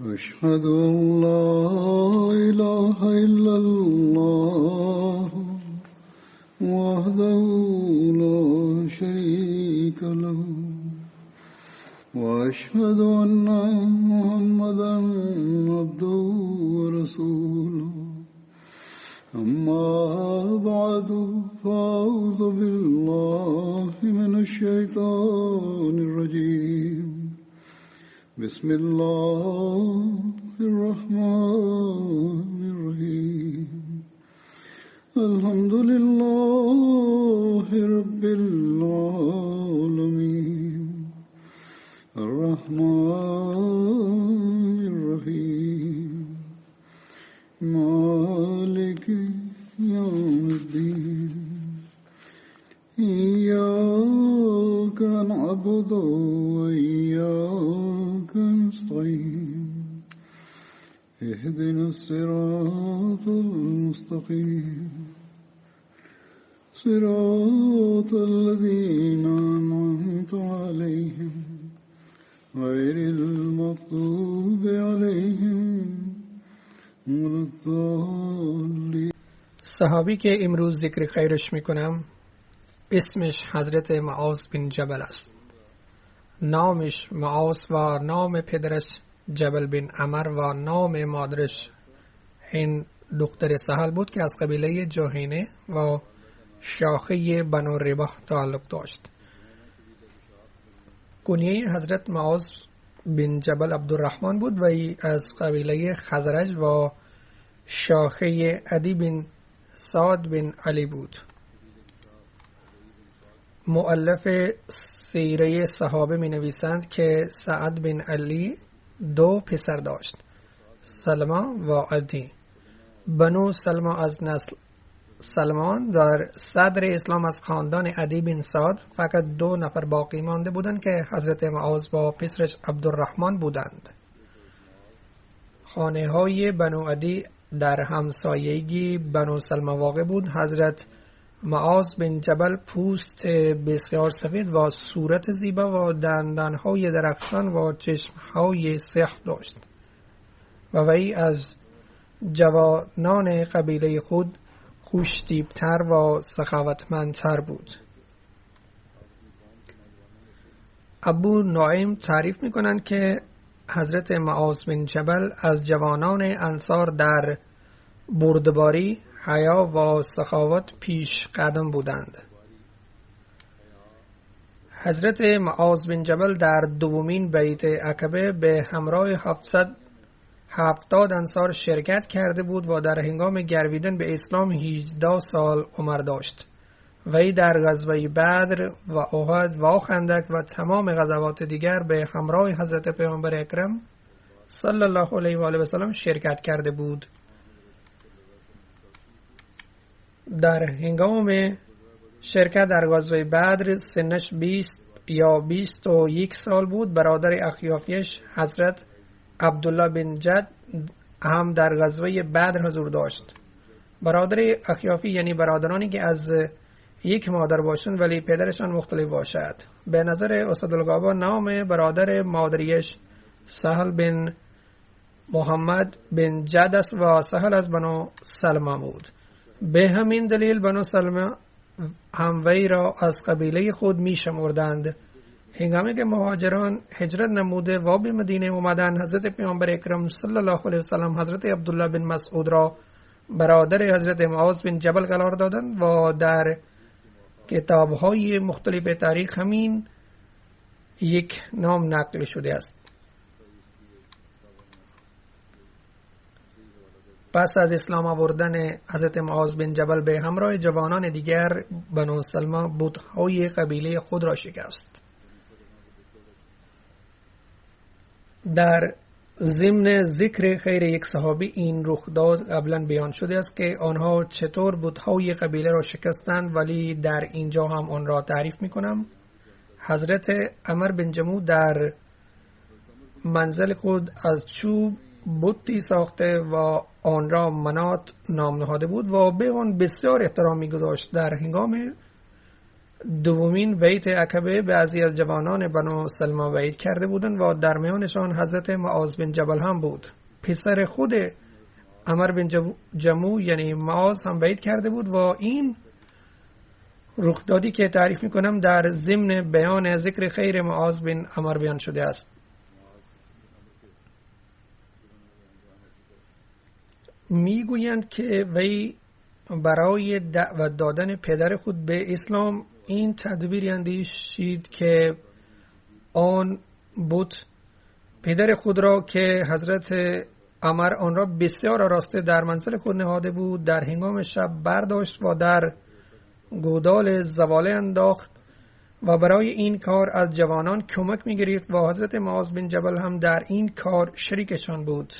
أشهد أن لا إله إلا الله وحده لا شريك له وأشهد أن محمدا عبده ورسوله أما بعد فأعوذ بالله من الشيطان الرجيم بسم الله الرحمن الرحيم الحمد لله رب العالمين الرحمن الرحيم مالك يوم الدين إياك نعبد وإياك نستعين اهدنا الصراط المستقيم صراط الذين أنعمت عليهم غير المغضوب عليهم ولا الضالين. صحابی که امروز ذکر خیرش میکنم اسمش حضرت معاذ بن جبل است. نامش معاذ و نام پدرش جبل بن عمر و نام مادرش هند دختر سهل بود که از قبیله جهینه و شاخه بنو رباح تعلق داشت. کنیه حضرت معاذ بن جبل عبدالرحمن بود و ای از قبیله خزرج و شاخه عدی بن سعد بن علی بود. مؤلف سیره صحابه می نویسند که سعد بن علی 2 پسر داشت، سلمہ و عدی. بنو سلمہ از نسل سلمان در صدر اسلام از خاندان عدی بن سعد فقط 2 نفر باقی مانده بودند که حضرت معاذ و پسرش عبدالرحمن بودند. خانه های بنو عدی در همسایگی بنو سلمہ واقع بود. حضرت معاذ بن جبل پوست بسیار سفید و صورت زیبا و دندانهای درخشان و چشمهای سیاه داشت و وی از جوانان قبیله خود خوش‌طیب‌تر و سخاوتمندتر بود. ابو نعیم تعریف می‌کنند که حضرت معاذ بن جبل از جوانان انصار در بردباری، حیا و سخاوت پیش قدم بودند. حضرت معاذ بن جبل در دومین بیعت عقبه به همراه 770 انصار شرکت کرده بود و در هنگام گرویدن به اسلام 18 سال عمر داشت. وی در غزوه بدر و احد و خندق و تمام غزوات دیگر به همراه حضرت پیامبر اکرم صلی الله علیه و آله و سلم شرکت کرده بود. در هنگام شرکت در غزوه بدر سنش 20 یا 21 سال بود. برادر اخیافیش حضرت عبدالله بن جد هم در غزوه بدر حضور داشت. برادر اخیافی یعنی برادرانی که از یک مادر باشند ولی پدرشان مختلف باشد. به نظر اسدالغابا نام برادر مادریش سهل بن محمد بن جد است و سهل از بنو سلمہ بود. به همین دلیل بنو سلمہ هم وی را از قبیله خود می شمردند. هنگامی که مهاجران هجرت نموده و به مدینه اومدند، حضرت پیامبر اکرم صلی الله علیه و سلم حضرت عبدالله بن مسعود را برادر حضرت معاذ بن جبل قرار دادند و در کتاب‌های مختلف تاریخ همین یک نام نقل شده است. پس از اسلام آوردن حضرت معاذ بن جبل به همراه جوانان دیگر بنو سلمہ بت‌های قبیله خود را شکست. در ضمن ذکر خیر یک صحابی این رخداد قبلا بیان شده است که آنها چطور بت‌های قبیله را شکستند، ولی در اینجا هم آن را تعریف می‌کنم. حضرت عمر بن جموع در منزل خود از چوب بتی ساخته و آن را منات نام نهاده بود و به آن بسیار احترام می‌گذاشت. در هنگام دومین بیعت عقبه بعضی از جوانان بنو سلمہ بیعت کرده بودند و در میانشان حضرت معاذ بن جبل هم بود. پسر خود عمر بن جموح یعنی معاذ هم بیعت کرده بود و این رخدادی که تعریف میکنم در ضمن بیان ذکر خیر معاذ بن عمر بیان شده است. میگویند که وی برای دعوت دادن پدر خود به اسلام این تدبیر اندیشید که آن بود پدر خود را که حضرت عمر آن را بسیار آراسته در منزل خود نهاده بود در هنگام شب برداشت و در گودال زباله انداخت و برای این کار از جوانان کمک می‌گرفت و حضرت معاذ بن جبل هم در این کار شریکشان بود.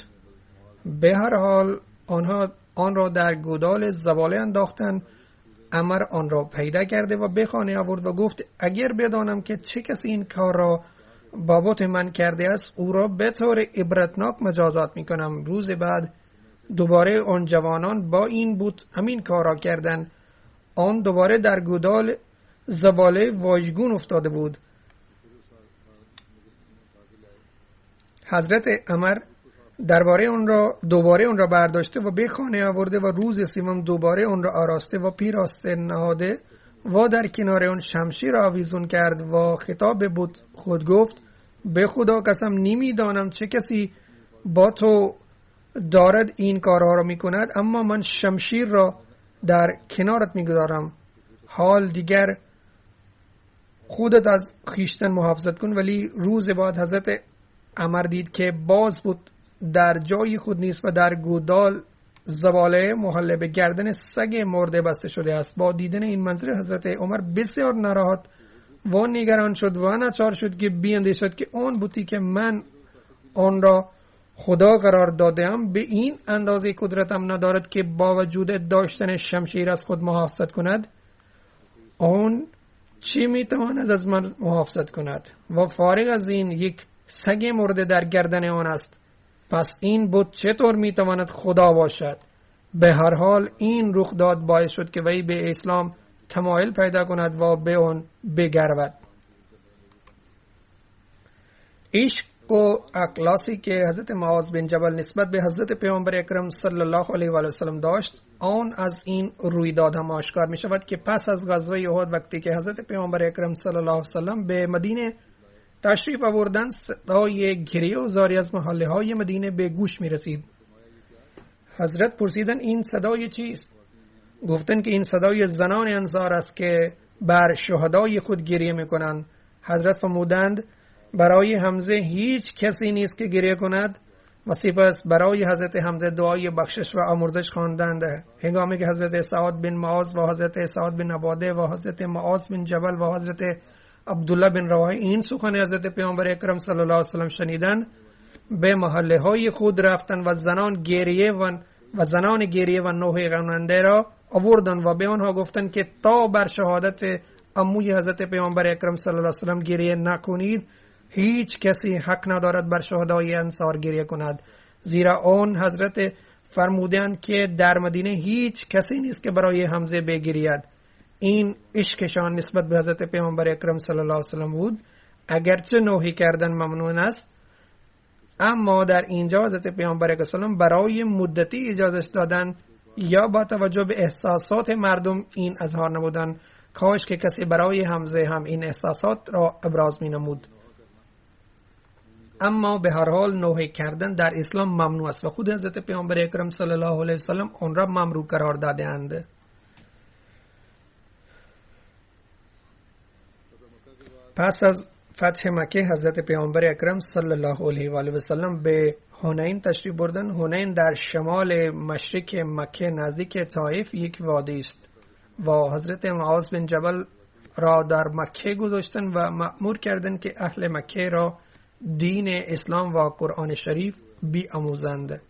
به هر حال آنها آن را در گودال زباله انداختند. عمر آن را پیدا کرده و به خانه آورد و گفت اگر بدانم که چه کسی این کار را بابت من کرده است او را به طور عبرتناک مجازات میکنم. روز بعد دوباره آن جوانان با این بت همین کار را کردند. آن دوباره در گودال زباله واژگون افتاده بود. حضرت عمر دوباره آن را برداشته و به خانه آورده و روز سوم دوباره آن را آراسته و پیراسته نهاده و در کنار آن شمشیر را آویزون کرد و خطاب به بت خود گفت به خدا قسم نمیدانم چه کسی با تو دارد این کارها را میکند اما من شمشیر را در کنارت میگذارم. حال دیگر خودت از خیشتن محافظت کن. ولی روز بعد حضرت عمر دید که باز بود در جای خود نیست و در گودال زباله محل به گردن سگ مرده بسته شده است. با دیدن این منظر حضرت عمر بسیار ناراحت و نگران شد و ناچار شد که بیندیشد که آن بتی که من آن را خدا قرار دادم به این اندازه قدرتم ندارد که با وجود داشتن شمشیر از خود محافظت کند. آن چی میتواند از من محافظت کند و فارغ از این یک سگ مرده در گردن آن است. پس این بت چطور میتواند خدا باشد؟ به هر حال این رخ داد باعث شد که وی به اسلام تمایل پیدا کند و به آن بگرود. عشق و اخلاصی که حضرت معاذ بن جبل نسبت به حضرت پیامبر اکرم صلی الله علیه و سلم داشت آن از این رویداد هم آشکار می شود که پس از غزوه احد وقتی که حضرت پیامبر اکرم صلی الله علیه و سلم به مدینه تشریف آوردند صدای گریه و زاری از محله های مدینه به گوش می رسید. حضرت پرسیدند این صدای چیست؟ گفتند که این صدای زنان انصار است که بر شهدای خود گریه می کنند. حضرت فرمودند برای حمزه هیچ کسی نیست که گریه کند و سپس برای حضرت حمزه دعای بخشش و آمرزش خواندند. هنگامی که حضرت سعد بن معاذ و حضرت سعد بن عباده و حضرت معاذ بن جبل و حضرت عبدالله بن رواحه این سخن حضرت پیامبر اکرم صلی الله علیه و سلم شنیدند به محله های خود رفتند و زنان گریه و نوحه خواننده را آوردند و به آنها گفتند که تا بر شهادت عموی حضرت پیامبر اکرم صلی الله علیه و سلم گریه نکنید هیچ کسی حق ندارد بر شهدای انصار گریه کند، زیرا آن حضرت فرمودند که در مدینه هیچ کسی نیست که برای حمزه بگرید. این عشقشان نسبت به حضرت پیامبر اکرم صلی الله علیه و سلم بود. اگرچه نوحی کردن ممنوع است اما در اینجا حضرت پیامبر اکرم صلی الله علیه و سلم برای مدتی اجازه دادن یا با توجه به احساسات مردم این اظهار نمودن. کاش که کسی برای حمزه هم این احساسات را ابراز می نمود. اما به هر حال نوحه کردن در اسلام ممنوع است و خود حضرت پیامبر اکرم صلی الله علیه و سلم آن را ممنوع قرار داده اند. پس از فتح مکه حضرت پیامبر اکرم صلی الله علیه و سلم به حنین تشریف بردند. حنین در شمال مشرق مکه نزدیک طائف یک وادی است و حضرت معاذ بن جبل را در مکه گذاشتند و مأمور کردند که اهل مکه را دین اسلام و قرآن شریف بیاموزند.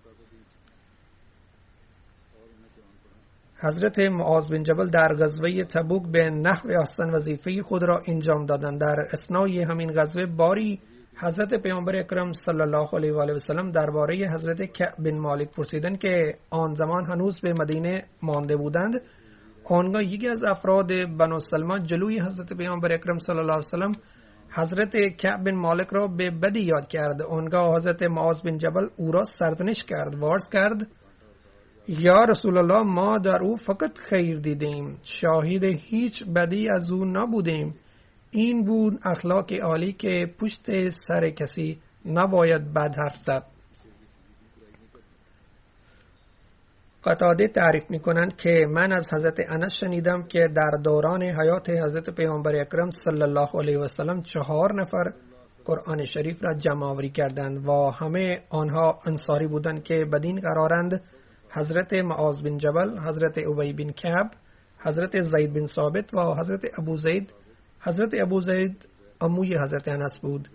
حضرت معاذ بن جبل در غزوه تبوک به نحو احسن وظیفه خود را انجام دادند. در اثنای همین غزوه باری حضرت پیامبر اکرم صلی الله علیه و سلم درباره حضرت کعب بن مالک پرسیدند که آن زمان هنوز به مدینه مانده بودند. آنگاه یکی از افراد بنو سلمہ جلوی حضرت پیامبر اکرم صلی الله علیه وسلم حضرت کعب بن مالک را به بدی یاد کرد. آنگاه حضرت معاذ بن جبل او را سرزنش کرد و عرض کرد یا رسول الله، ما در او فقط خیر دیدیم، شاهد هیچ بدی از او نبودیم. این بود اخلاق عالی که پشت سر کسی نباید بد حرف زد. قتاده تعریف می‌کنند که من از حضرت انس شنیدم که در دوران حیات حضرت پیامبر اکرم صلی الله علیه و سلم 4 نفر قرآن شریف را جمع آوری کردند و همه آنها انصاری بودند که بدین قرارند: حضرت معاذ بن جبل، حضرت ابی بن کعب، حضرت زید بن ثابت و حضرت ابو زید. حضرت ابو زید عموی حضرت انس بود.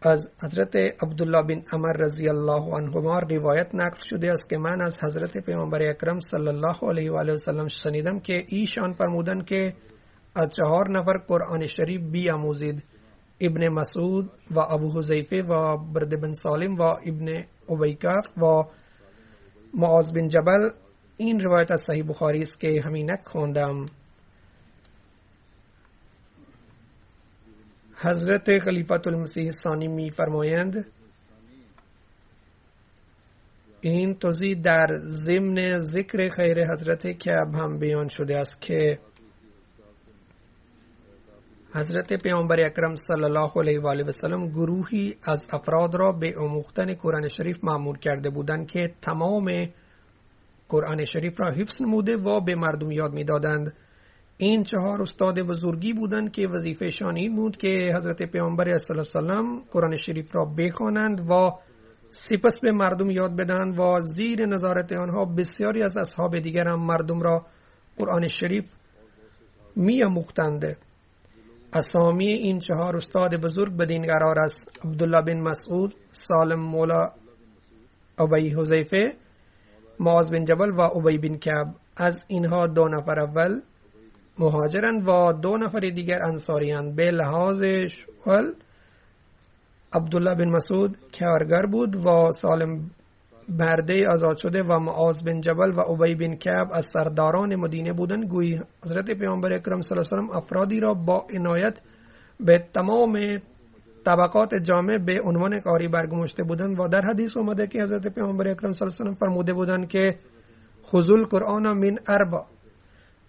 از حضرت عبدالله بن عمر رضی الله عنهما روایت نقل شده است که من از حضرت پیامبر اکرم صلی الله علیه و آله و سلم شنیدم که ایشان فرمودند که از 4 نفر قرآن شریف بیاموزید: ابن مسعود و ابو حذیفه و برد بن سالم و ابن ابیکف و معاذ بن جبل. این روایت از صحیح بخاری است که همینک خواندم. حضرت خلیفة المسیح ثانی می فرمایند این توضیح در ضمن ذکر خیر حضرت کعب هم بیان شده است که حضرت پیامبر اکرم صلی الله علیه و آله و سلم گروهی از افراد را به آموختن قرآن شریف مأمور کرده بودند که تمام قرآن شریف را حفظ نموده و به مردم یاد می‌دادند. این 4 استاد بزرگی بودند که وظیفه‌شان این بود که حضرت پیامبر صلی الله علیه و سلم قرآن شریف را بخوانند و سپس به مردم یاد بدهند و زیر نظارت آنها بسیاری از اصحاب دیگر هم مردم را قرآن شریف می‌آموختند. اسامی این 4 استاد بزرگ بدین قرار است: عبدالله بن مسعود، سالم مولا ابی حذیفه، معاذ بن جبل و ابی بن کعب. از اینها 2 نفر اول مهاجرند و 2 نفر دیگر انصاریند. به لحاظ شغل عبدالله بن مسعود کارگر بود و سالم برده آزاد شده و معاذ بن جبل و ابی بن کعب از سرداران مدینه بودند. گویی حضرت پیامبر اکرم صلی الله علیه و سلم افرادی را با عنایت به تمام طبقات جامعه به عنوان قاری برگماشته بودند و در حدیث اومده که حضرت پیامبر اکرم صلی الله علیه و سلم فرموده بودند که خذوا القرآن من 4: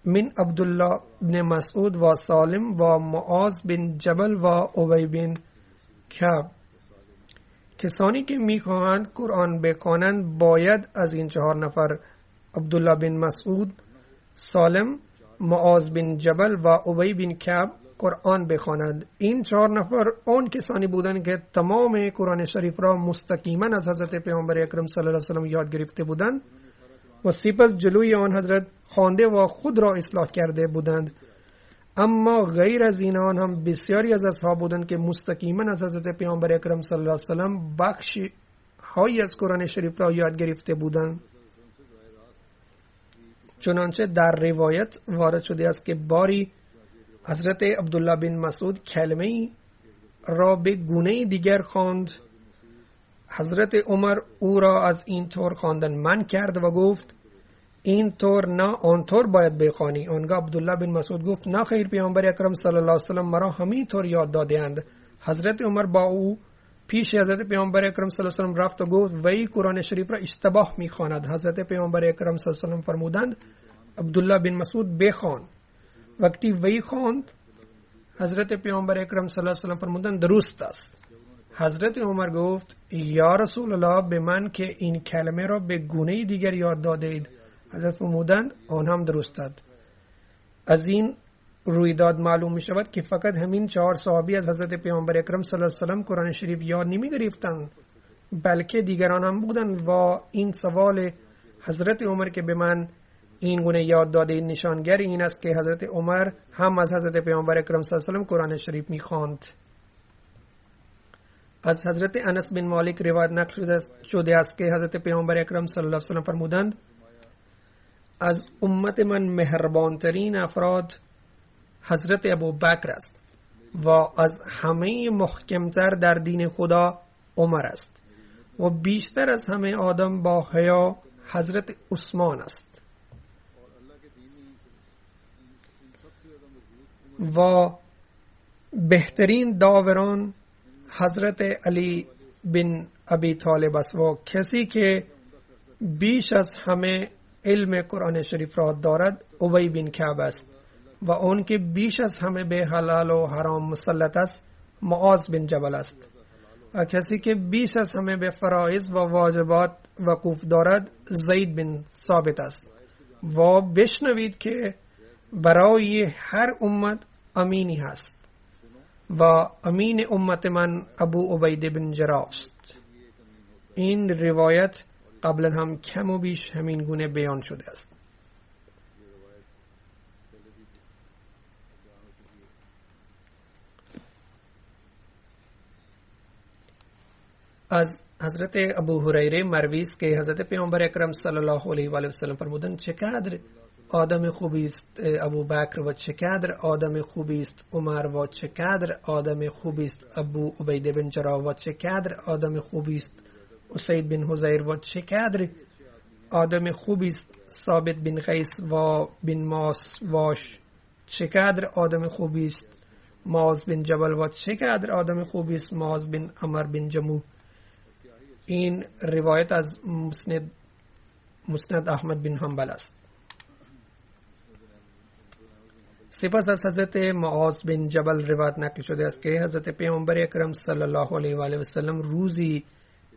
من عبدالله بن مسعود و سالم و معاذ بن جبل و ابی بن کعب. کسانی که میخواهند قرآن بخوانند باید از این 4 نفر عبدالله بن مسعود، سالم، معاذ بن جبل و ابی بن کعب قرآن بخوانند. این 4 نفر آن کسانی بودند که تمام قرآن شریف را مستقیما از حضرت پیامبر اکرم صلی الله علیه و سلم یاد گرفته بودند و سپس جلوی آن حضرت خوانده و خود را اصلاح کرده بودند. اما غیر از اینان هم بسیاری از اصحاب بودند که مستقیما از حضرت پیامبر اکرم صلی الله علیه و سلم بخشی های از قرآن شریف را یاد گرفته بودند. چنانچه در روایت وارد شده است که باری حضرت عبدالله بن مسعود کلمه را به گونه دیگر خواند. حضرت عمر او را از این طور خواندن من کرد و گفت این طور نه آن طور باید بخوانی. آنگاه عبدالله بن مسعود گفت نه خیر، پیامبر اکرم صلی الله علیه و سلم مرا همین طور یاد دادند. حضرت عمر با او پیش حضرت پیامبر اکرم صلی الله علیه و سلم رفت و گفت وی قرآن شریف را اشتباه میخواند. حضرت پیامبر اکرم صلی الله علیه و سلم فرمودند عبدالله بن مسعود بخوان. وقتی وی خواند حضرت پیامبر اکرم صلی الله علیه و سلم فرمودند درست است. حضرت عمر گفت یا رسول الله، به من که این کلمه را به گونه دیگر یاد داده اید. حضرت فرمودند آن هم درست است. از این رویداد معلوم می شود که فقط همین 4 صحابی از حضرت پیامبر اکرم صلی الله علیه و سلم قرآن شریف یاد نمی گرفتند، بلکه دیگران هم بودند. و این سوال حضرت عمر که به من این گونه یاد داده نشانگر این است که حضرت عمر هم از حضرت پیامبر اکرم صلی الله علیه و سلم قرآن شریف می خواند. از حضرت انس بن مالک روایت نقل شده است که حضرت پیامبر اکرم صلی الله علیه و سلم فرمودند از امت من مهربانترین افراد حضرت ابوبکر است و از همه محکمتر در دین خدا عمر است و بیشتر از همه آدم با حیا حضرت عثمان است. و بهترین داوران حضرت علی بن ابی طالب است و کسی که بیش از همه علم قرآن شریف را دارد ابی بن کعب است و اون که بیش از همه به حلال و حرام مسلط است معاذ بن جبل است و کسی که بیش از همه به فرایض و واجبات وقوف دارد زید بن ثابت است و بشنوید که برای هر امت امینی هست و امین امت من ابو عبیده بن جراح است. این روایت قبلا هم کم و بیش همین گونه بیان شده است. از حضرت ابو هریره مروی است که حضرت پیامبر اکرم صلی الله علیه و آله و سلم فرمودند چقدر آدم خوبی است ابو بکر و چقدر آدم خوبی است عمر و چقدر آدم خوبی است ابو عبیده بن جراح و چقدر آدم خوبی است اسید بن حضیر و چقدر آدم خوبی است ثابت بن قیس و بن ماس و چقدر آدم خوبی است معاذ بن جبل و چقدر آدم خوبی است معاذ بن عمر بن جموح. این روایت از مسند احمد بن حنبل است. سپس از حضرت معاذ بن جبل روایت نقل شده است که حضرت پیامبر اکرم صلی الله علیه و آله و سلم روزی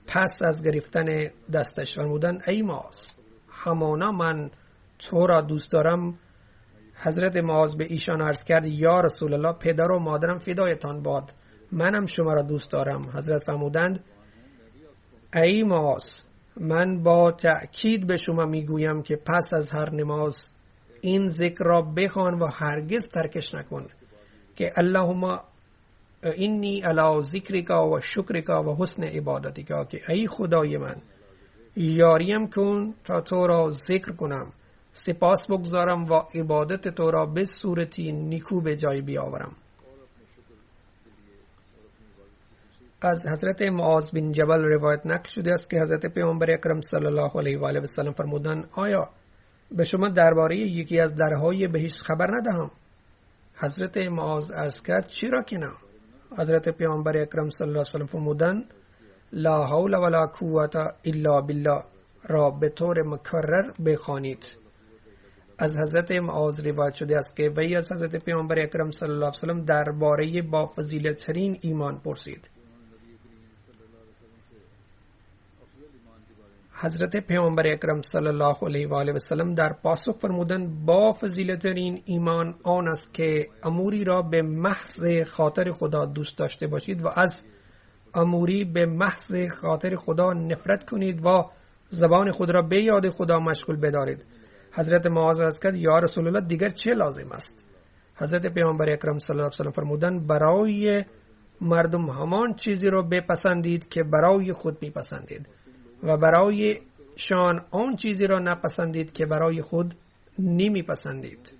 پس از گرفتن دستش فرمودند ای معاذ همانا من تو را دوست دارم. حضرت معاذ به ایشان عرض کرد یا رسول الله پدر و مادرم فدایتان باد منم شما را دوست دارم. حضرت فرمودند ای معاذ من با تأکید به شما میگویم که پس از هر نماز این ذکر را بخوان و هرگز ترکش نکن که اللهم انی علی ذکرک و شکرک و حسن عبادتک که ای خدای من یاریم کن تا تو را ذکر کنم سپاس بگذارم و عبادت تو را به صورتی نیکو به جای بیاورم. از حضرت معاذ بن جبل روایت نقل شده است که حضرت پیامبر اکرم صلی الله علیه و آله و سلم فرمودند آیا به شما درباره یکی از درهای بهشت خبر ندهم؟ حضرت معاذ عرض کرد چرا که نه؟ حضرت پیامبر اکرم صلی الله علیه و سلم فرمودند لا حول ولا قوة الا بالله را به طور مکرر بخوانید. از حضرت معاذ روایت شده است که وی از حضرت پیامبر اکرم صلی الله علیه و سلم درباره با فضیلت ترین ایمان پرسید. حضرت پیامبر اکرم صلی الله علیه و آله و سلم در پاسخ فرمودند با فضیلت ترین ایمان آن است که اموری را به محض خاطر خدا دوست داشته باشید و از اموری به محض خاطر خدا نفرت کنید و زبان خود را به یاد خدا مشغول بدارید. حضرت معاذ عرض کرد یا رسول الله دیگر چه لازم است؟ حضرت پیامبر اکرم صلی الله علیه و سلم فرمودند برای مردم همان چیزی را بپسندید که برای خود میپسندید و برای شان آن چیزی را نپسندید که برای خود نمیپسندید.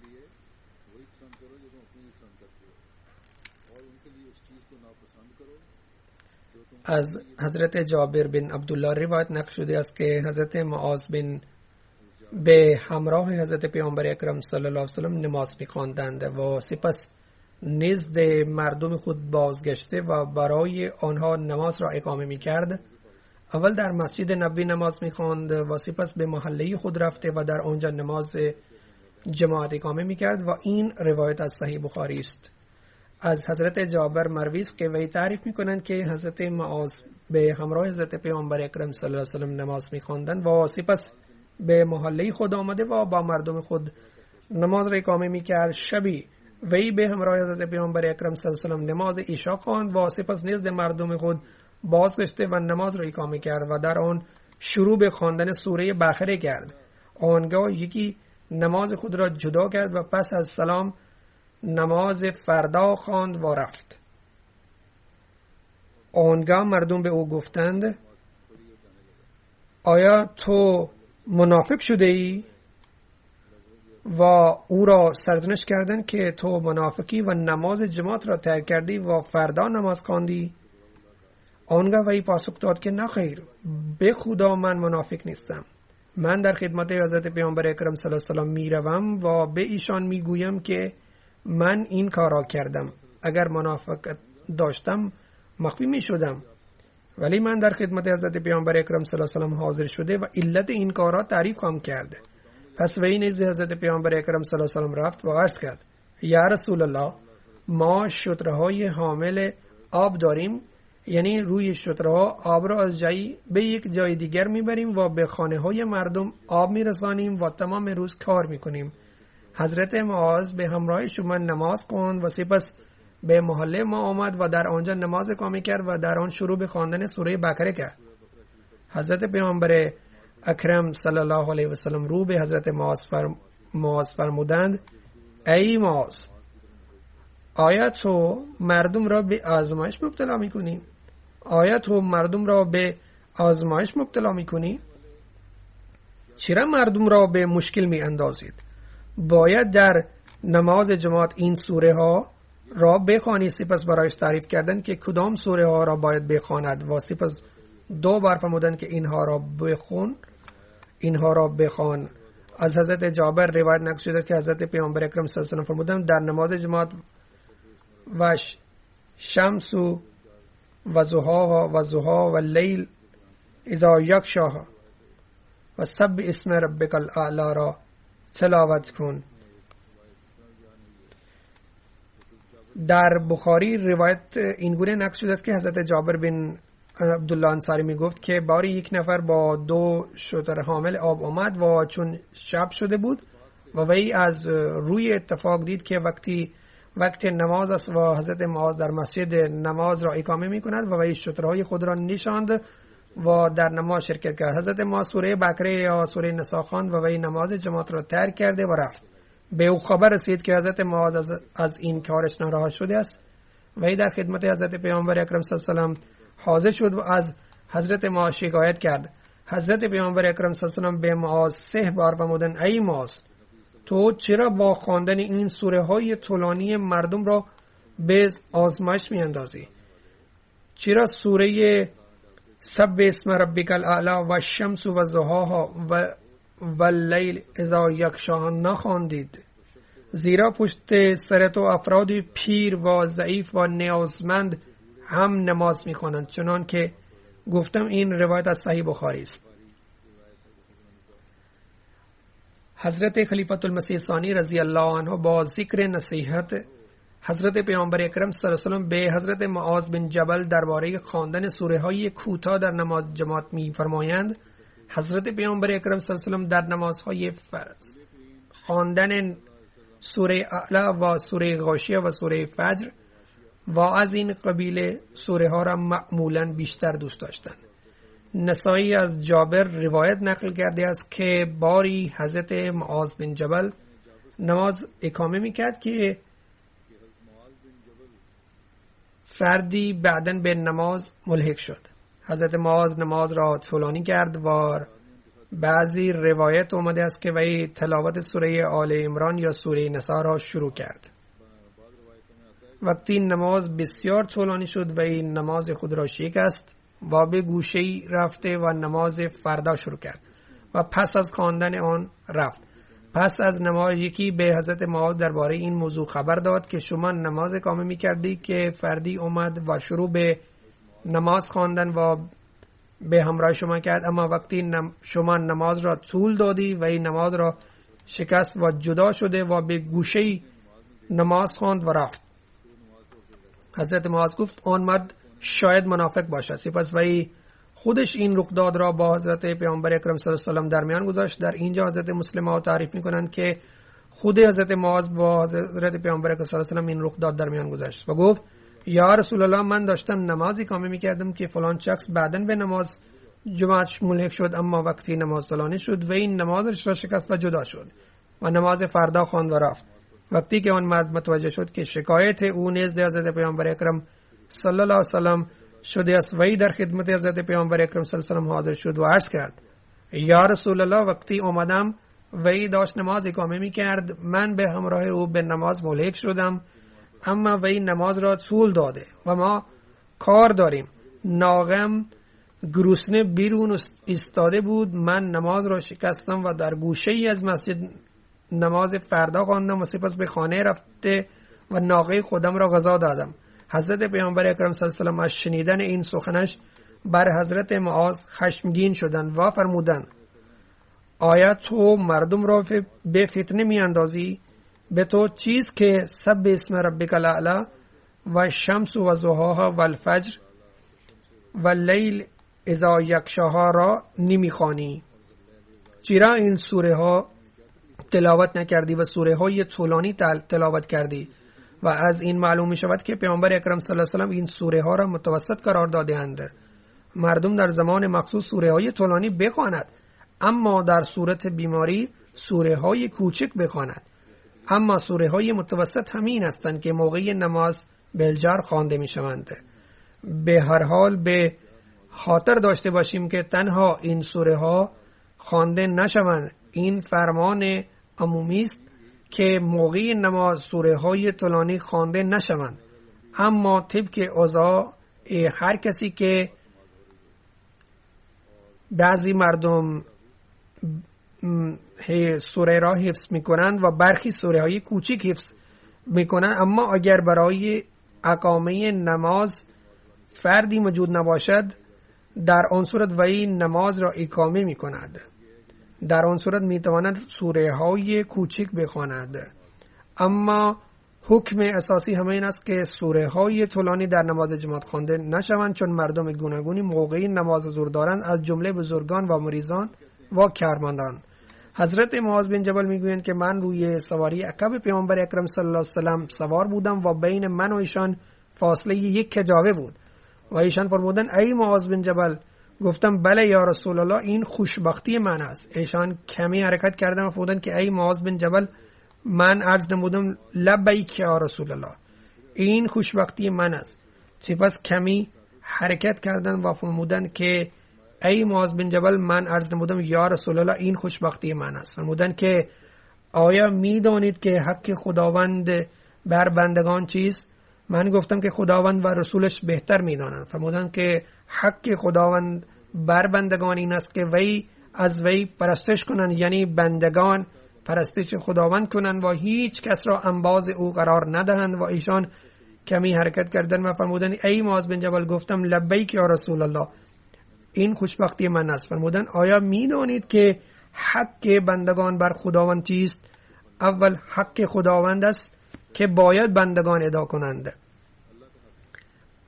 از حضرت جابر بن عبدالله روایت نقل شده است که حضرت معاذ بن به همراه حضرت پیامبر اکرم صلی الله علیه و سلم نماز می‌خواندند و سپس نزد مردم خود بازگشته و برای آنها نماز را اقامه می‌کرد. اول در مسجد نبوی نماز می‌خواند و سپس به محله خود رفته و در آنجا نماز جماعت اقامه می‌کرد و این روایت از صحیح بخاری است. از حضرت جابر مروی است که وی تعریف می‌کنند که حضرت معاذ به همراه حضرت پیامبر اکرم صلی الله علیه و سلم نماز می‌خواندند و سپس به محله خود آمده و با مردم خود نماز را اقامه می‌کرد. شبی وی به همراه حضرت پیامبر اکرم صلی الله علیه و سلم نماز عشا خواند و سپس نزد مردم خود بازگشته و نماز را اقامه کرد و در آن شروع به خواندن سوره بقره کرد. آنگاه یکی نماز خود را جدا کرد و پس از سلام نماز فردا خواند و رفت. آنگاه مردم به او گفتند آیا تو منافق شده ای؟ و او را سرزنش کردند که تو منافقی و نماز جماعت را ترک کردی و فردا نماز خواندی. آنگاه وی پاسخ داد که نه خیر، به خدا من منافق نیستم. من در خدمت حضرت پیامبر اکرم صلی الله علیه و سلم می روم و به ایشان می گویم که من این کارا کردم. اگر منافقت داشتم مخفی می شدم، ولی من در خدمت حضرت پیامبر اکرم صلی الله علیه و سلم حاضر شده و علت این کارا تعریف هم کرده. پس وی نزد حضرت پیامبر اکرم صلی الله علیه و سلم رفت و عرض کرد: یا رسول الله، ما شترهای حامل آب داریم، یعنی روی شترها آب را از جایی به یک جای دیگر میبریم و به خانه های مردم آب میرسانیم و تمام روز کار میکنیم. حضرت معاذ به همراه شما نماز خواند و سپس به محله ما آمد و در آنجا نماز اقامه کرد و در آن شروع به خواندن سوره بقره کرد. حضرت پیامبر اکرم صلی الله علیه و سلم رو به حضرت معاذ فرمودند: ای معاذ، آیا تو مردم را به آزمایش مبتلا میکنی؟ چرا مردم را به مشکل می اندازید؟ باید در نماز جماعت این سوره ها را بخوانی. سپس برایش تعریف کردن که کدام سوره ها را باید بخواند و سپس 2 بار فرمودند که اینها را بخوان. از حضرت جابر روایت نقل شده که حضرت پیامبر اکرم صلی الله علیه و سلم فرمودند: در نماز جماعت و شمس و ضحاها و لیل اذا یغشاها و سبح اسم ربک الاعلی را تلاوت کن. در بخاری روایت اینگونه نقل شده است که حضرت جابر بن عبدالله انصاری می گفت که باری یک نفر با 2 شتر حامل آب آمد و چون شب شده بود و وی از روی اتفاق دید که وقت نماز است و حضرت معاذ در مسجد نماز را اقامه می کند و وی شترهای خود را نشاند و در نماز شرکت کرد. حضرت معاذ سوره بقره یا سوره نساء خواند و وی نماز جماعت را ترک کرده و رفت. به او خبر رسید که حضرت معاذ از این کارش ناراحت شده است. وی در خدمت حضرت پیامبر اکرم صلی الله علیه و سلم حاضر شد و از حضرت معاذ شکایت کرد. حضرت پیامبر اکرم صلی الله علیه و سلم به معاذ 3 بار فرمودند: ای معاذ، تو چرا با خواندن این سوره های طولانی مردم را به آزمایش می اندازی؟ چرا سوره سبح اسم ربک الاعلی و شمس و ضحاها و لیل اذا یغشاها نخواندید؟ زیرا پشت سر تو افراد پیر و ضعیف و نیازمند هم نماز می خوانند. چنان که گفتم این روایت از صحیح بخاری است. حضرت خلیفۃ المسیح ثانی رضی الله عنه با ذکر نصیحت حضرت پیامبر اکرم صلی الله علیه و سلم به حضرت معاذ بن جبل درباره خواندن سوره های کوتاه در نماز جماعت می فرمایند: حضرت پیامبر اکرم صلی الله علیه و سلم در نمازهای فرض خواندن سوره اعلی و سوره غاشیه و سوره فجر و از این قبیل سوره ها را معمولا بیشتر دوست داشتند. نسائی از جابر روایت نقل کرده است که باری حضرت معاذ بن جبل نماز اقامه میکرد که فردی بعداً به نماز ملحق شد. حضرت معاذ نماز را طولانی کرد و بعضی روایت اومده است که وی تلاوت سوره آل عمران یا سوره نساء را شروع کرد. وقتی نماز بسیار طولانی شد وی نماز خود را شکست و به گوشه‌ای رفته و نماز فردا شروع کرد و پس از خواندن آن رفت. پس از نماز یکی به حضرت معاذ درباره این موضوع خبر داد که شما نماز اقامه می‌کردی که فردی اومد و شروع به نماز خواندن و به همراه شما کرد، اما وقتی شما نماز را طول دادی و این نماز را شکست و جدا شده و به گوشه‌ای نماز خواند و رفت. حضرت معاذ گفت آن مرد شاید منافق باشد. سپس وی خودش این رخداد را با حضرت پیامبر اکرم صلی الله علیه و سلم در میان گذاشت. در اینجا حضرت مسلم ها تعریف میکنند که خود حضرت معاذ با حضرت پیامبر اکرم صلی الله علیه و سلم این رخداد در میان گذاشت و گفت: یا رسول الله، من داشتم نماز اقامه میکردم که فلان شخص بعداً به نماز جماعت ملحق شد، اما وقتی نماز طولانی شد و این نمازش را شکست و جدا شد و نماز فردا خواند و رفت. وقتی که آن مرد متوجه شد که شکایت او نزد حضرت پیامبر اکرم صلی الله علیه و سلم شده است، وی در خدمت حضرت پیامبر اکرم صلی الله علیه و سلم حاضر شد و عرض کرد: یا رسول الله، وقتی آمدم وی داشت نماز اقامه میکرد، من به همراه او به نماز ملحق شدم، اما وی نماز را طول داده و ما کار داریم. ناغم گرسنه بیرون ایستاده بود. من نماز را شکستم و در گوشه ای از مسجد نماز فردا خواندم و سپس به خانه رفته و ناقه خودم را غذا دادم. حضرت پیامبر اکرم صلی الله علیه و آله از شنیدن این سخنش بر حضرت معاذ خشمگین شدند و فرمودند آیا تو مردم را به فتنه می اندازی؟ به تو چیز که سبح اسم ربک الاعلی و شمس و ضحاها و الفجر و لیل اذا یغشاها را نمی خوانی؟ چرا این سوره ها تلاوت نکردی و سوره های طولانی تلاوت کردی؟ و از این معلوم می شود که پیامبر اکرم صلی الله علیه و آله این سوره ها را متوسط قرار داده‌اند. مردم در زمان مخصوص سوره های طولانی بخواند، اما در صورت بیماری سوره های کوچک بخواند. اما سوره های متوسط همین هستند که موقع نماز بالجار خوانده می شوند. به هر حال به خاطر داشته باشیم که تنها این سوره ها خوانده نشوند. این فرمان عمومی است که موقع نماز سوره های طولانی خوانده نشوند، اما طبق اوضاع هر کسی که بعضی مردم سوره را حفظ میکنند و برخی سوره های کوچک حفظ میکنند، اما اگر برای اقامه نماز فردی موجود نباشد در آن صورت وی نماز را اقامه میکند. در آن صورت میتواند سوره های کوچک بخواند. اما حکم اساسی همین است که سوره های طولانی در نماز جماعت خوانده نشوند، چون مردم گوناگونی موقع نماز حضور دارند، از جمله بزرگان و مریضان و کارمندان. حضرت معاذ بن جبل میگویند که من روی سواری عقب پیامبر اکرم صلی الله علیه و سلم سوار بودم و بین من و ایشان فاصله یک کجاوه بود و ایشان فرمودند ای معاذ بن جبل. گفتم بله یا رسول الله، این خوشبختی من است. ایشان کمی حرکت کردند و فرمودند که ای معاذ بن جبل. من عرض نمودم لبیک یا رسول الله، این خوشبختی من است. سپس کمی حرکت کردند و فرمودند که ای معاذ بن جبل. من عرض نمودم یا رسول الله، این خوشبختی من است. فرمودند که آیا می دانید که حق خداوند بر بندگان چیست؟ من گفتم که خداوند و رسولش بهتر می دانند. فرمودند که حق خداوند بر بندگان این است که وی از وی پرستش کنند، یعنی بندگان پرستش خداوند کنند و هیچ کس را انباز او قرار ندهند. و ایشان کمی حرکت کردند و فرمودند ای معاذ بن جبل. گفتم لبیک یا رسول الله، این خوشبختی من است. فرمودند آیا می دانید که حق بندگان بر خداوند چیست؟ اول حق خداوند است که باید بندگان ادا کنند.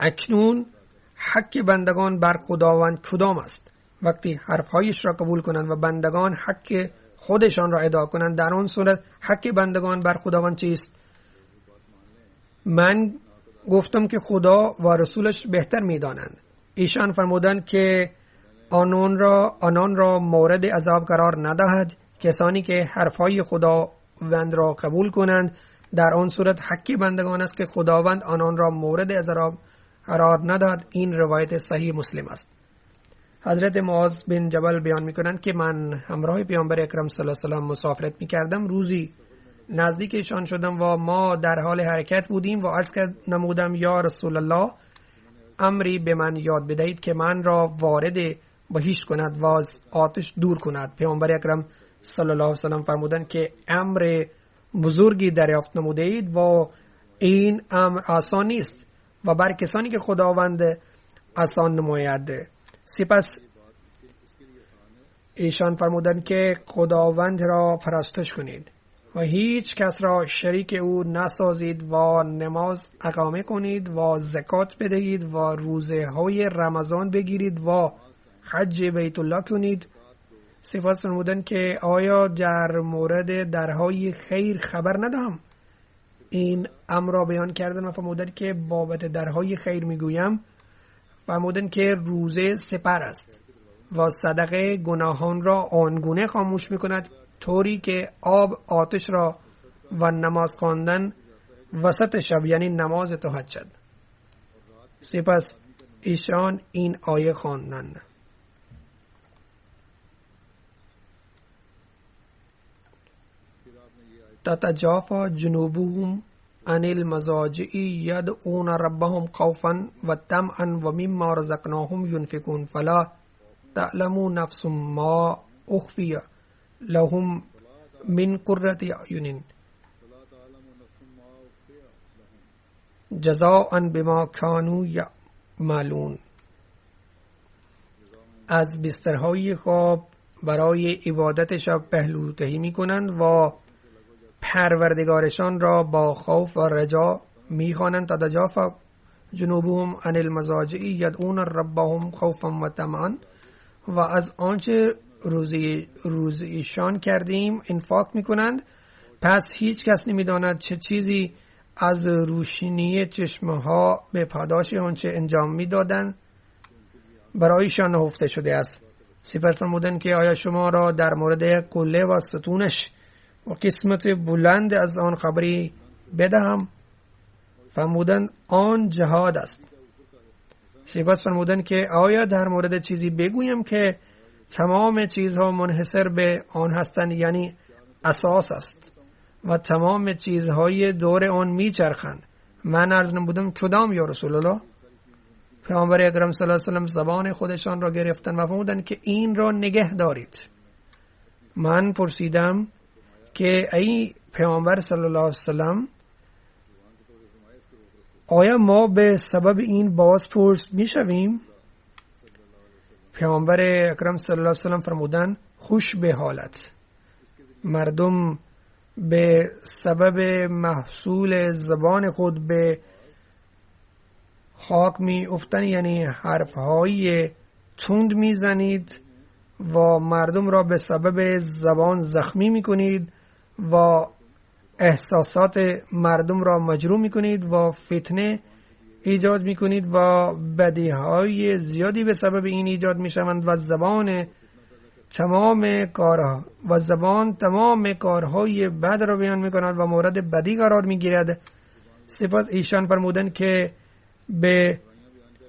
اکنون حق بندگان بر خداوند کدام است؟ وقتی حرفهایش را قبول کنند و بندگان حق خودشان را ادا کنند، در آن صورت حق بندگان بر خداوند چیست؟ من گفتم که خدا و رسولش بهتر می دانند. ایشان فرمودند که آنان را مورد عذاب قرار ندهد. کسانی که حرفهای خداوند را قبول کنند، در آن صورت حق بندگان است که خداوند آنان را مورد عذاب قرار ندهد. این روایت صحیح مسلم است. حضرت معاذ بن جبل بیان میکنند که من همراه پیامبر اکرم صلی الله علیه و آله مسافرت میکردم. روزی نزدیکشان شدم و ما در حال حرکت بودیم و عرض نمودم یا رسول الله، امری به من یاد بدهید که من را وارد بهشت کند و از آتش دور کند. پیامبر اکرم صلی الله علیه و آله فرمودند که امر بزرگی دریافت نموده اید و این امر آسان نیست و بر کسانی که خداوند آسان نماید. سپس ایشان فرمودند که خداوند را پرستش کنید و هیچ کس را شریک او نسازید و نماز اقامه کنید و زکات بدهید و روزه های رمضان بگیرید و حج بیت الله کنید. سپس فرمودند که آیا در مورد درهای خیر خبر ندهم؟ این امر را بیان کردند و فرمودند که بابت درهای خیر میگویم. فرمودند که روزه سپر است و صدقه گناهان را آنگونه خاموش میکند طوری که آب آتش را و نماز خواندن وسط شب، یعنی نماز تهجد. سپس ایشان این آیه خواندند: تتجافى جنوبهم عن المضاجع يدعون ربهم خوفا وطمعا ومما رزقناهم ينفقون فلا تعلم نفس ما أخفي لهم من قرة اعین جزاء بما كانوا یعملون. از بسترهای خواب برای عبادت شب پهلوتهی می کنند و پروردگارشان را با خوف و رجا می خوانند. تتجافى جنوبهم عن المضاجع یدعون ربهم خوفا و طمعا. و از آنچه روزیشان کردیم انفاق می کنند. پس هیچ کس نمی داند چه چیزی از روشنی چشمه ها به پاداش آنچه انجام می دادند برایشان نهفته شده است. سپس فرمودند که آیا شما را در مورد قله و ستونش و قسمت بلند از آن خبری بدهم؟ فرمودند آن جهاد است. سپس فرمودند که آیا در مورد چیزی بگویم که تمام چیزها منحصر به آن هستند، یعنی اساس است و تمام چیزهای دور آن میچرخند؟ من عرض نمودم کدام یا رسول الله؟ پیامبر اکرم صلی الله علیه و سلم زبان خودشان را گرفتند و فرمودند که این را نگه دارید. من پرسیدم که ای پیامبر صلی الله علیه و سلم، آیا ما به سبب این بازپرس میشویم؟ پیامبر اکرم صلی الله علیه و سلم فرمودند خوش به حالت. مردم به سبب محصول زبان خود به خاک می افتند، یعنی حرفهای تند می زنید و مردم را به سبب زبان زخمی می کنید و احساسات مردم را مجروح می کنید و فتنه ایجاد می کنید و بدیهای زیادی به سبب این ایجاد می شوند و زبان تمام کارهای بد را بیان می کند و مورد بدی قرار می گیرد. سپس ایشان فرمودند که به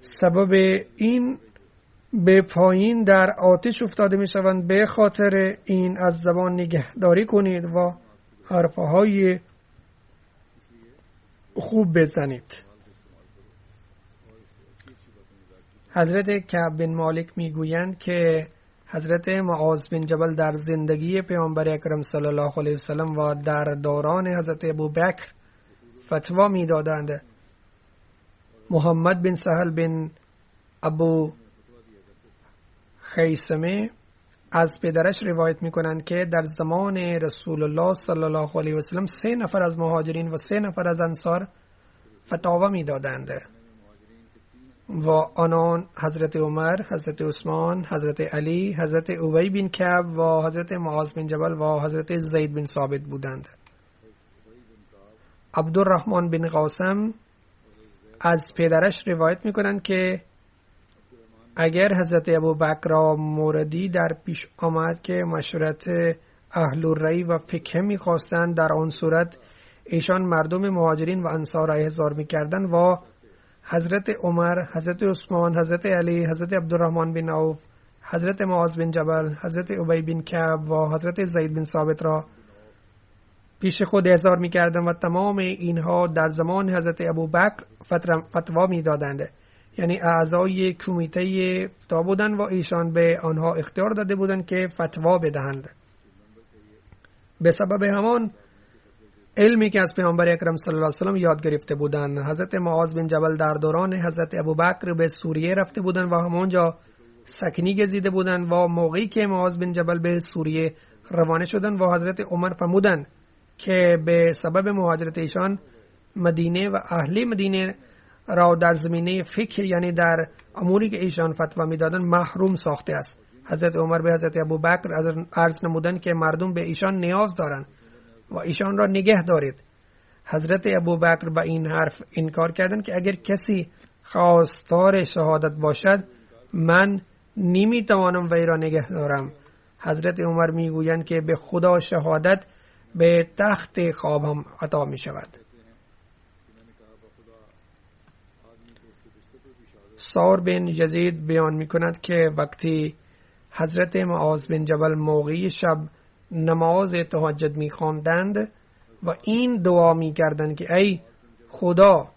سبب این به پایین در آتش افتاده می شوند. به خاطر این از زبان نگهداری کنید و حرفهای خوب بزنید. حضرت کعب بن مالک می گویند که حضرت معاذ بن جبل در زندگی پیامبر اکرم صلی الله علیه و سلم و در دوران حضرت ابوبکر فتوا می دادند. محمد بن سهل بن ابو خیثمه از پدرش روایت می کنند که در زمان رسول الله صلی الله علیه و سلم 3 نفر از مهاجرین و 3 نفر از انصار فتاوا می دادند و آنان حضرت عمر، حضرت عثمان، حضرت علی، حضرت ابی بن کعب و حضرت معاذ بن جبل و حضرت زید بن ثابت بودند. عبدالرحمن بن قاسم از پدرش روایت می کنند که اگر حضرت ابوبکر را موردی در پیش آمد که مشورت اهل الرأی و فقه می خواستند، در آن صورت ایشان مردم مهاجرین و انصار را احضار می کردند و حضرت عمر، حضرت عثمان، حضرت علی، حضرت عبدالرحمن بن عوف، حضرت معاذ بن جبل، حضرت ابی بن کعب و حضرت زید بن ثابت را پیش خود احضار می کردند و تمام اینها در زمان حضرت ابوبکر فتوا می دادند، یعنی اعضای کمیته فتوا بودند و ایشان به آنها اختیار داده بودند که فتوا بدهند. به سبب همان علمی که از پیامبر اکرم صلی الله علیه و سلم یاد گرفته بودند، حضرت معاذ بن جبل در دوران حضرت ابوبکر به سوریه رفته بودند و همونجا سکنی گزیده بودند و موقعی که معاذ بن جبل به سوریه روانه شدند و حضرت عمر فرمودند که به سبب مهاجرت ایشان مدینه و اهل مدینه را در زمینه فقه، یعنی در اموری که ایشان فتوا میدادند، محروم ساخته است. حضرت عمر به حضرت ابوبکر عرض نمودند که مردم به ایشان نیاز دارند و ایشان را نگه دارید. حضرت ابوبکر با این حرف انکار کردند که اگر کسی خواستار شهادت باشد من نمیتوانم وی را نگه دارم. حضرت عمر میگویند که به خدا شهادت به تخت خواب هم عطا می شود. ثور بن یزید بیان می کند که وقتی حضرت معاذ بن جبل موقعی شب نماز تهجد می خواندند و این دعا می کردند که ای خدا،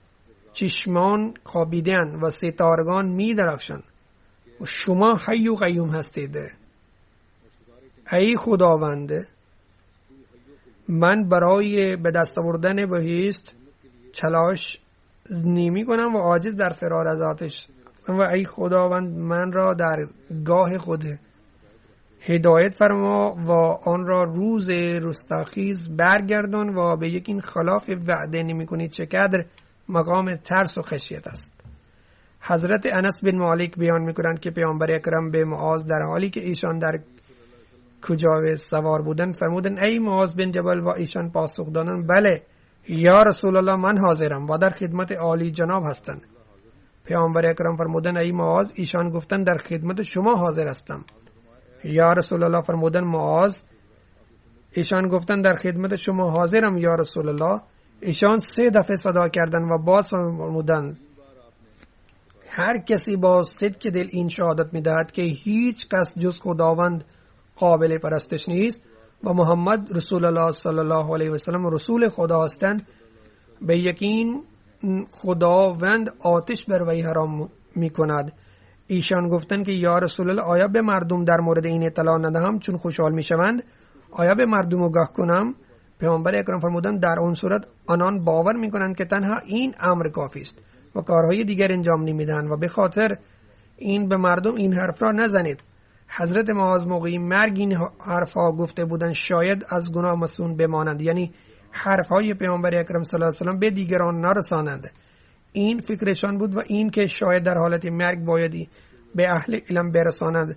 چشمان خوابیدند و ستارگان می درخشند و شما حی و قیوم هستید. ای خداوند، من برای به دست آوردن بهشت تلاش نمی کنم و عاجز در فرار از آتش و ای خداوند من را در گاه خود هدایت فرما و آن را روز رستاخیز برگردان و به یک این خلاف وعده نمی کنید چقدر مقام ترس و خشیت است. حضرت انس بن مالک بیان می کنند که پیامبر اکرم به معاذ در حالی که ایشان در کوجاوه سوار بودند فرمودند ای معاذ بن جبل و ایشان پاسخ دادند بله یا رسول الله من حاضرم و در خدمت عالی جناب هستند. پیامبر اکرم فرمودند ای معاذ ایشان گفتند در خدمت شما حاضر هستم. یا رسول الله فرمودند معاذ ایشان گفتند در خدمت شما حاضرم یا رسول الله. ایشان 3 دفعه صدا کردند و باز فرمودند هر کسی با صدق دل این شهادت می‌دهد که هیچ کس جز خداوند قابل پرستش نیست و محمد رسول الله صلی الله علیه و سلم رسول خدا هستند به یقین خداوند آتش بر وی حرام می‌کند. ایشان گفتند که یا رسول الله آیا به مردم در مورد این اطلاع ندهم چون خوشحال می‌شوند؟ آیا به مردم آگاه کنم؟ پیامبر اکرم فرمودند در اون صورت آنان باور می‌کنند که تنها این امر کافی است و کارهای دیگر انجام نمیدهند و به خاطر این به مردم این حرف را نزنید. حضرت معاذ موقعی مرگ این حرفها گفته بودند شاید از گناه مسون بمانند، یعنی حرفهای پیامبر اکرم صلی الله علیه و سلم به دیگران نرسانند. این فکرشان بود و این که شاید در حالت مرگ بایدی به اهل علم برسانند.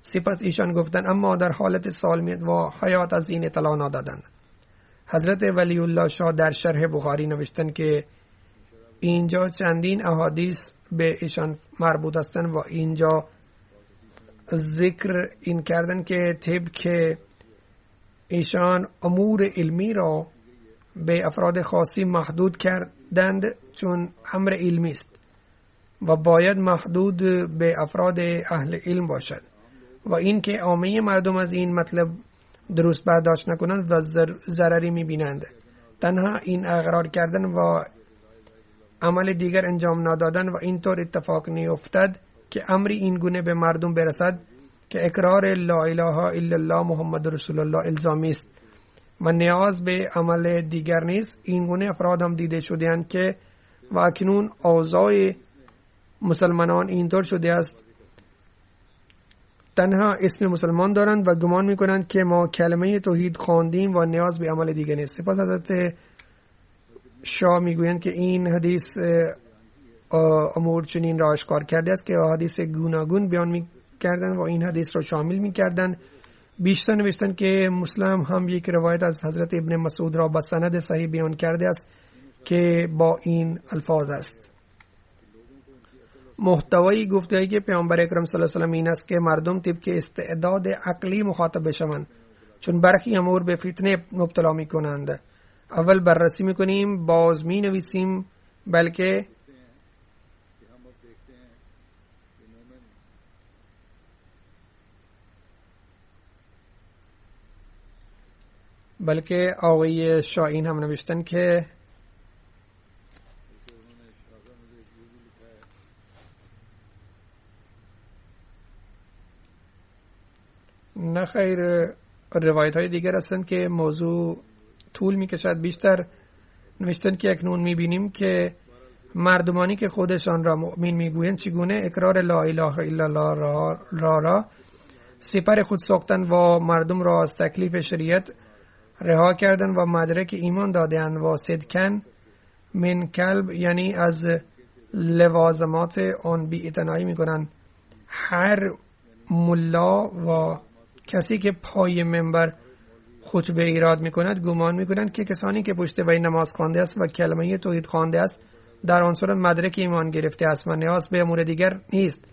سپس ایشان گفتند اما در حالت سالمیت و حیات از این اطلاع ندادند. حضرت ولی الله شاه در شرح بخاری نوشتند که اینجا چندین احادیث به ایشان مربوط هستند و اینجا ذکر این کردن که طبق ایشان امور علمی را به افراد خاصی محدود کردند چون امر علمی است و باید محدود به افراد اهل علم باشد و این که عامه مردم از این مطلب درست برداشت نکنند و ضرری میبینند. تنها این اقرار کردن و عمل دیگر انجام ندادن و اینطور اتفاق نیفتد که امری این گونه به مردم برسد که اقرار لا اله الا الله محمد رسول الله الزامی است و نیاز به عمل دیگر نیست. این گونه افراد هم دیده شده‌اند که و اکنون اوضاع مسلمانان اینطور شده است تنها اسم مسلمان دارند و گمان میکنند که ما کلمه توحید خواندیم و نیاز به عمل دیگر نیست. سپس حضرت شاه میگویند که این حدیث امور چنین را اشکار کرده است که حدیث گوناگون بیان میکردند و این حدیث را شامل میکردند. بیشتر نوشتند که مسلم هم یک روایت از حضرت ابن مسعود را با سند صحیح بیان کرده است که با این الفاظ است. محتوای گفتگویی که پیامبر اکرم صلی الله علیه و سلم این است که مردم طبق استعداد عقلی مخاطب بشوند چون برخی امور به فتنه مبتلا میکنند. اول بررسی میکنیم باز می نویسیم بلکه آقای شاهین هم نوشتن که نه خیر روایت های دیگر هستند که موضوع طول میکشد. بیشتر نوشتن که اکنون میبینیم که مردمانی که خودشان را مؤمن میگویند چگونه اقرار لا اله الا الله را سپر خود ساختن و مردم را از تکلیف شریعت رها کردن و مدرک ایمان دادن و صدقن من کلب یعنی از لوازمات آن بی اعتنایی میکنن. هر ملا و کسی که پای منبر خطبه ایراد میکند گمان میکنند که کسانی که پشت وی نماز خوانده است و کلمه توحید خوانده است در آن صورت مدرک ایمان گرفته است و نیاز به امور دیگر نیست.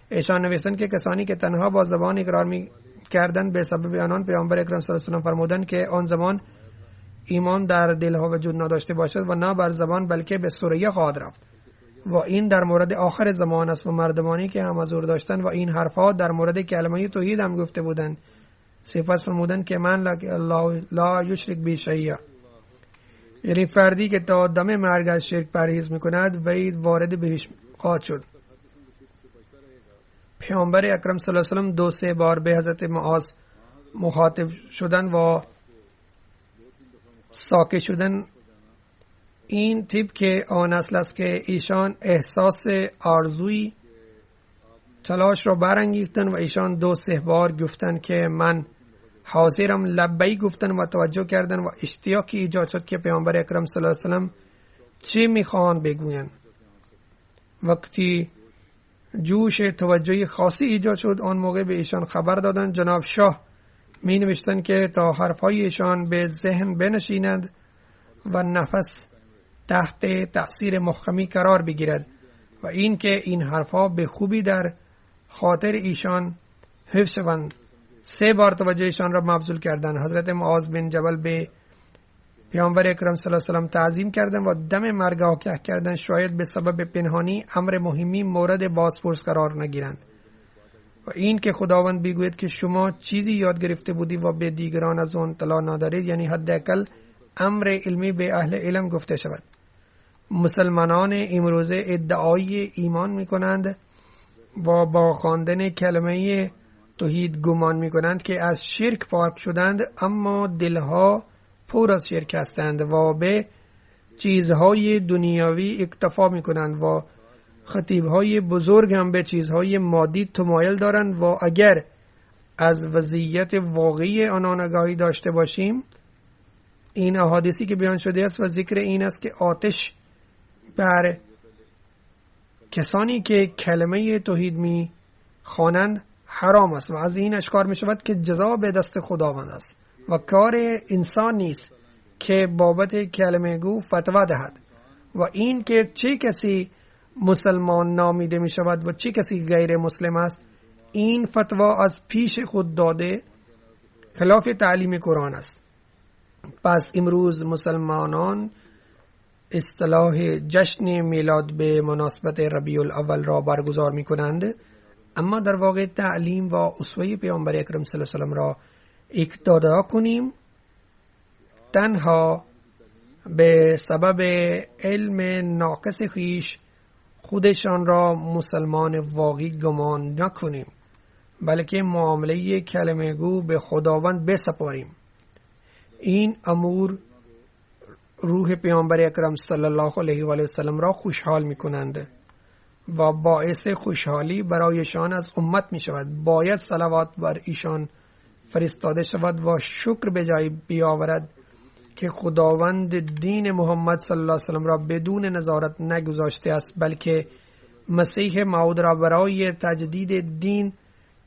ایشان نوشتند که کسانی که تنها با زبان اقرار میکردند به سبب آنان پیامبر اکرم صلی الله علیه و سلم فرمودند که آن زمان ایمان در دلها وجود نداشته باشد و نه بر زبان بلکه به سوریه خواهد رفت و این در مورد آخر زمان است و مردمانی که هم حضور داشتند و این حرفها در مورد کلمه توحید هم گفته بودند. سپس فرمودند که من لا یشرک بی شیئا، یعنی فردی که تا دم مرگ از شرک پرهیز میکند وی وارد بهشت خواهد شد. پیامبر اکرم صلی الله علیه و سلم 2-3 بار به حضرت معاذ مخاطب شدند و ساکت شدن این تیپ که آن اصل است که ایشان احساس آرزوی تلاش را برانگیختن و ایشان 2-3 بار گفتن که من حاضرم، لبیک گفتن و توجه کردن و اشتیاقی ایجاد شد که پیامبر اکرم صلی الله علیه و سلم چی میخوان بگوین. وقتی جوش توجهی خاصی ایجاد شد آن موقع به ایشان خبر دادن. جناب شاه می نوشتن که تا حرفهای ایشان به ذهن بنشیند و نفس تحت تأثیر مخمی قرار بگیرد و این که این حرفها به خوبی در خاطر ایشان حفظ شوند. 3 بار توجه ایشان را مبذول کردند. حضرت معاذ بن جبل به پیامبر اکرم صلی الله علیه و سلم تعظیم کردند و دم مرگ آگاه کردند شاید به سبب پنهانی امر مهمی مورد بازپرس قرار نگیرند. و این که خداوند بگوید که شما چیزی یاد گرفته بودی و به دیگران از آن اطلاع ندارید، یعنی حداقل امر علمی به اهل علم گفته شود. مسلمانان امروزه ادعای ایمان می کنند و با خواندن کلمه توحید گمان می کنند که از شرک پاک شدند، اما دلها پر از شرک هستند و به چیزهای دنیاوی اکتفا می کنند و خطیبهای بزرگ هم به چیزهای مادی تمایل دارند و اگر از وضعیت واقعی آنان آگاهی داشته باشیم، این احادیثی که بیان شده است و ذکر این است که آتش بر کسانی که کلمه توحید می خوانند حرام است و از این اشکار می شود که جزا به دست خداوند است و کار انسان نیست که بابت کلمه گو فتوا دهد و این که چه کسی مسلمان نامیده می شود و چه کسی غیر مسلم است، این فتوا از پیش خود داده خلاف تعلیم قرآن است. پس امروز مسلمانان اصطلاح جشن میلاد به مناسبت ربیع الاول را برگزار می کنند، اما در واقع تعلیم و اسوه پیامبر اکرم صلی الله علیه و سلم را اقتدا کنیم تنها به سبب علم ناقص خویش خودشان را مسلمان واقعی گمان نکنیم، بلکه معامله کلمه گو به خداوند بسپاریم. این امور روح پیامبر اکرم صلی الله علیه و آله و سلم را خوشحال می کنند و باعث خوشحالی برایشان از امت می شود. باید صلوات بر ایشان فرستاده شود و شکر به جای بیاورد که خداوند دین محمد صلی الله علیه و سلم را بدون نظارت نگذاشته است، بلکه مسیح موعود را برای تجدید دین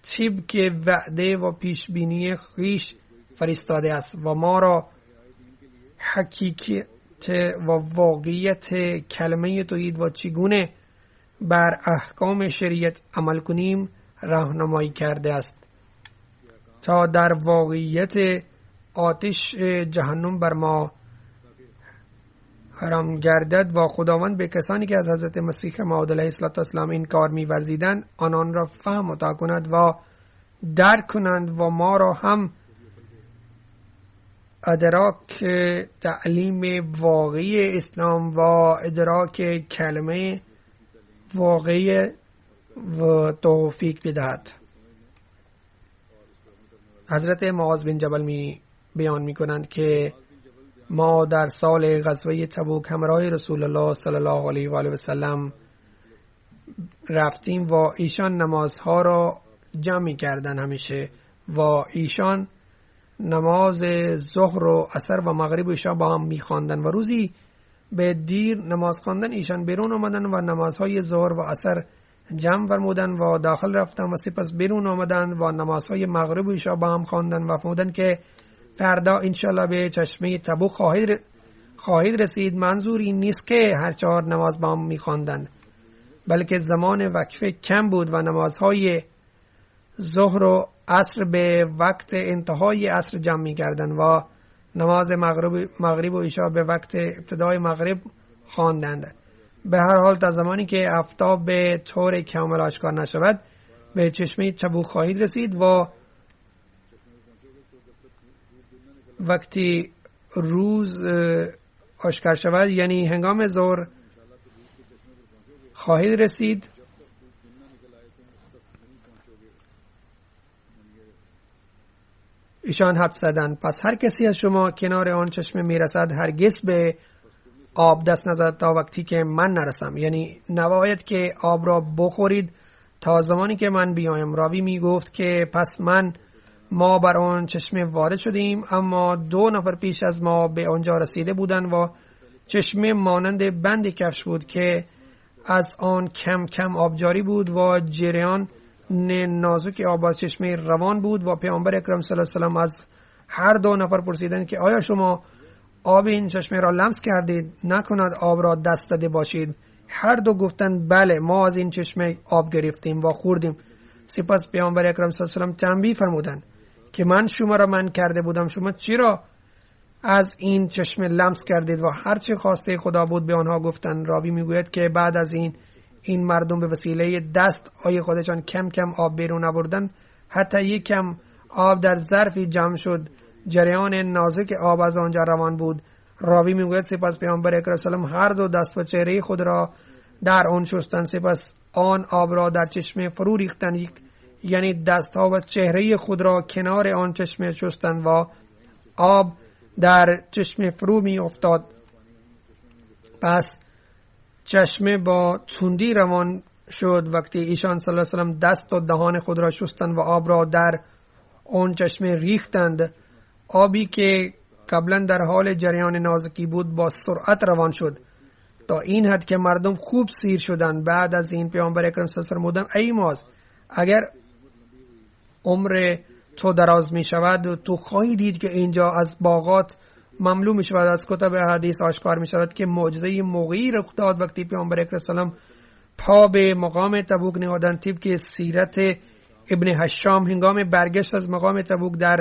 طبق وعده و پیشبینی خویش فرستاده است و ما را حقیقت و واقعیت کلمه توحید و چگونه بر احکام شریعت عمل کنیم راهنمایی کرده است تا در واقعیت آتش جهنم بر ما حرام گردد و خداوند به کسانی که از حضرت مسیح موعود علیه السلام این کار می‌ورزیدند آنان را فهم عطا کند و درک کنند و ما را هم ادراک تعلیم واقعی اسلام و ادراک کلمه واقعی و توفیق بدهد. حضرت معاذ بن جبل بیان می کنند که ما در سال غزوه تبوک همراه رسول الله صلی الله علیه و آله و سلم رفتیم و ایشان نمازها را جمع کردن همیشه و ایشان نماز ظهر و عصر و مغرب و عشاء با هم می‌خواندن و روزی به دیر نماز خواندن ایشان بیرون آمدن و نمازهای ظهر و عصر جمع فرمودن و داخل رفتن و سپس بیرون آمدن و نمازهای مغرب و عشاء با هم خواندن و فرمودن که فردا انشالله به چشمه تبوک خواهید رسید. منظور این نیست که هر 4 نماز با هم می‌خواندن، بلکه زمان وقفه کم بود و نمازهای ظهر و عصر به وقت انتهای عصر جمع می کردن و نماز مغرب و عشاء به وقت ابتدای مغرب خواندند. به هر حال تا زمانی که آفتاب به طور کامل آشکار نشود به چشمه تبوک خواهید رسید و وقتی روز آشکار شود یعنی هنگام ظهر خواهید رسید ایشان حد زدند پس هر کسی از شما کنار آن چشمه میرسد هرگز به آب دست نزد تا وقتی که من نرسم، یعنی نباید که آب را بخورید تا زمانی که من بیایم. راوی می گفت که پس ما بر آن چشمه وارد شدیم، اما 2 نفر پیش از ما به آنجا رسیده بودند و چشمه مانند بند کفش بود که از آن کم کم آب جاری بود و جریان نازک آب از چشمه روان بود. و پیامبر اکرم صلی الله علیه و سلم از هر 2 نفر پرسیدند که آیا شما آب این چشمه را لمس کردید؟ نکند آب را دست داده باشید. هر 2 گفتند بله، ما از این چشمه آب گرفتیم و خوردیم. سپس پیامبر اکرم صلی الله علیه و سلم تنبیه فرمودند که من شما را منع کرده بودم، شما چرا از این چشمه لمس کردید؟ و هر چه خواسته خدا بود به آنها گفتند. راوی میگوید که بعد از این مردم به وسیله دست های خودشان کم کم آب بیرون آوردند، حتی یک کم آب در ظرفی جمع شد. جریان نازک آب از آنجا روان بود. راوی میگوید سپس پیامبر اکرم صلی الله علیه و سلم هر 2 دست و چهره خود را در آن شستند، سپس آن آب را در چشمه فرو ریختند، یعنی دست ها و چهره خود را کنار آن چشمه شستند و آب در چشمه فرو می افتاد. پس چشمه با تندی روان شد. وقتی ایشان صلی الله علیه و سلم دست و دهان خود را شستند و آب را در آن چشمه ریختند، آبی که قبلا در حال جریان نازکی بود با سرعت روان شد تا این حد که مردم خوب سیر شدند. بعد از این پیامبر اکرم صلی الله علیه و سلم فرمودند ای معاذ، اگر عمر تو دراز می شود تو خواهی دید که اینجا از باغات مملو می شود. از کتب حدیث آشکار می شود که معجزه موقعی رخ داد وقتی پیامبر اکرم صلی الله علیه و سلم پا به مقام تبوک نهادند. طبق سیرت ابن هشام هنگام برگشت از مقام تبوک در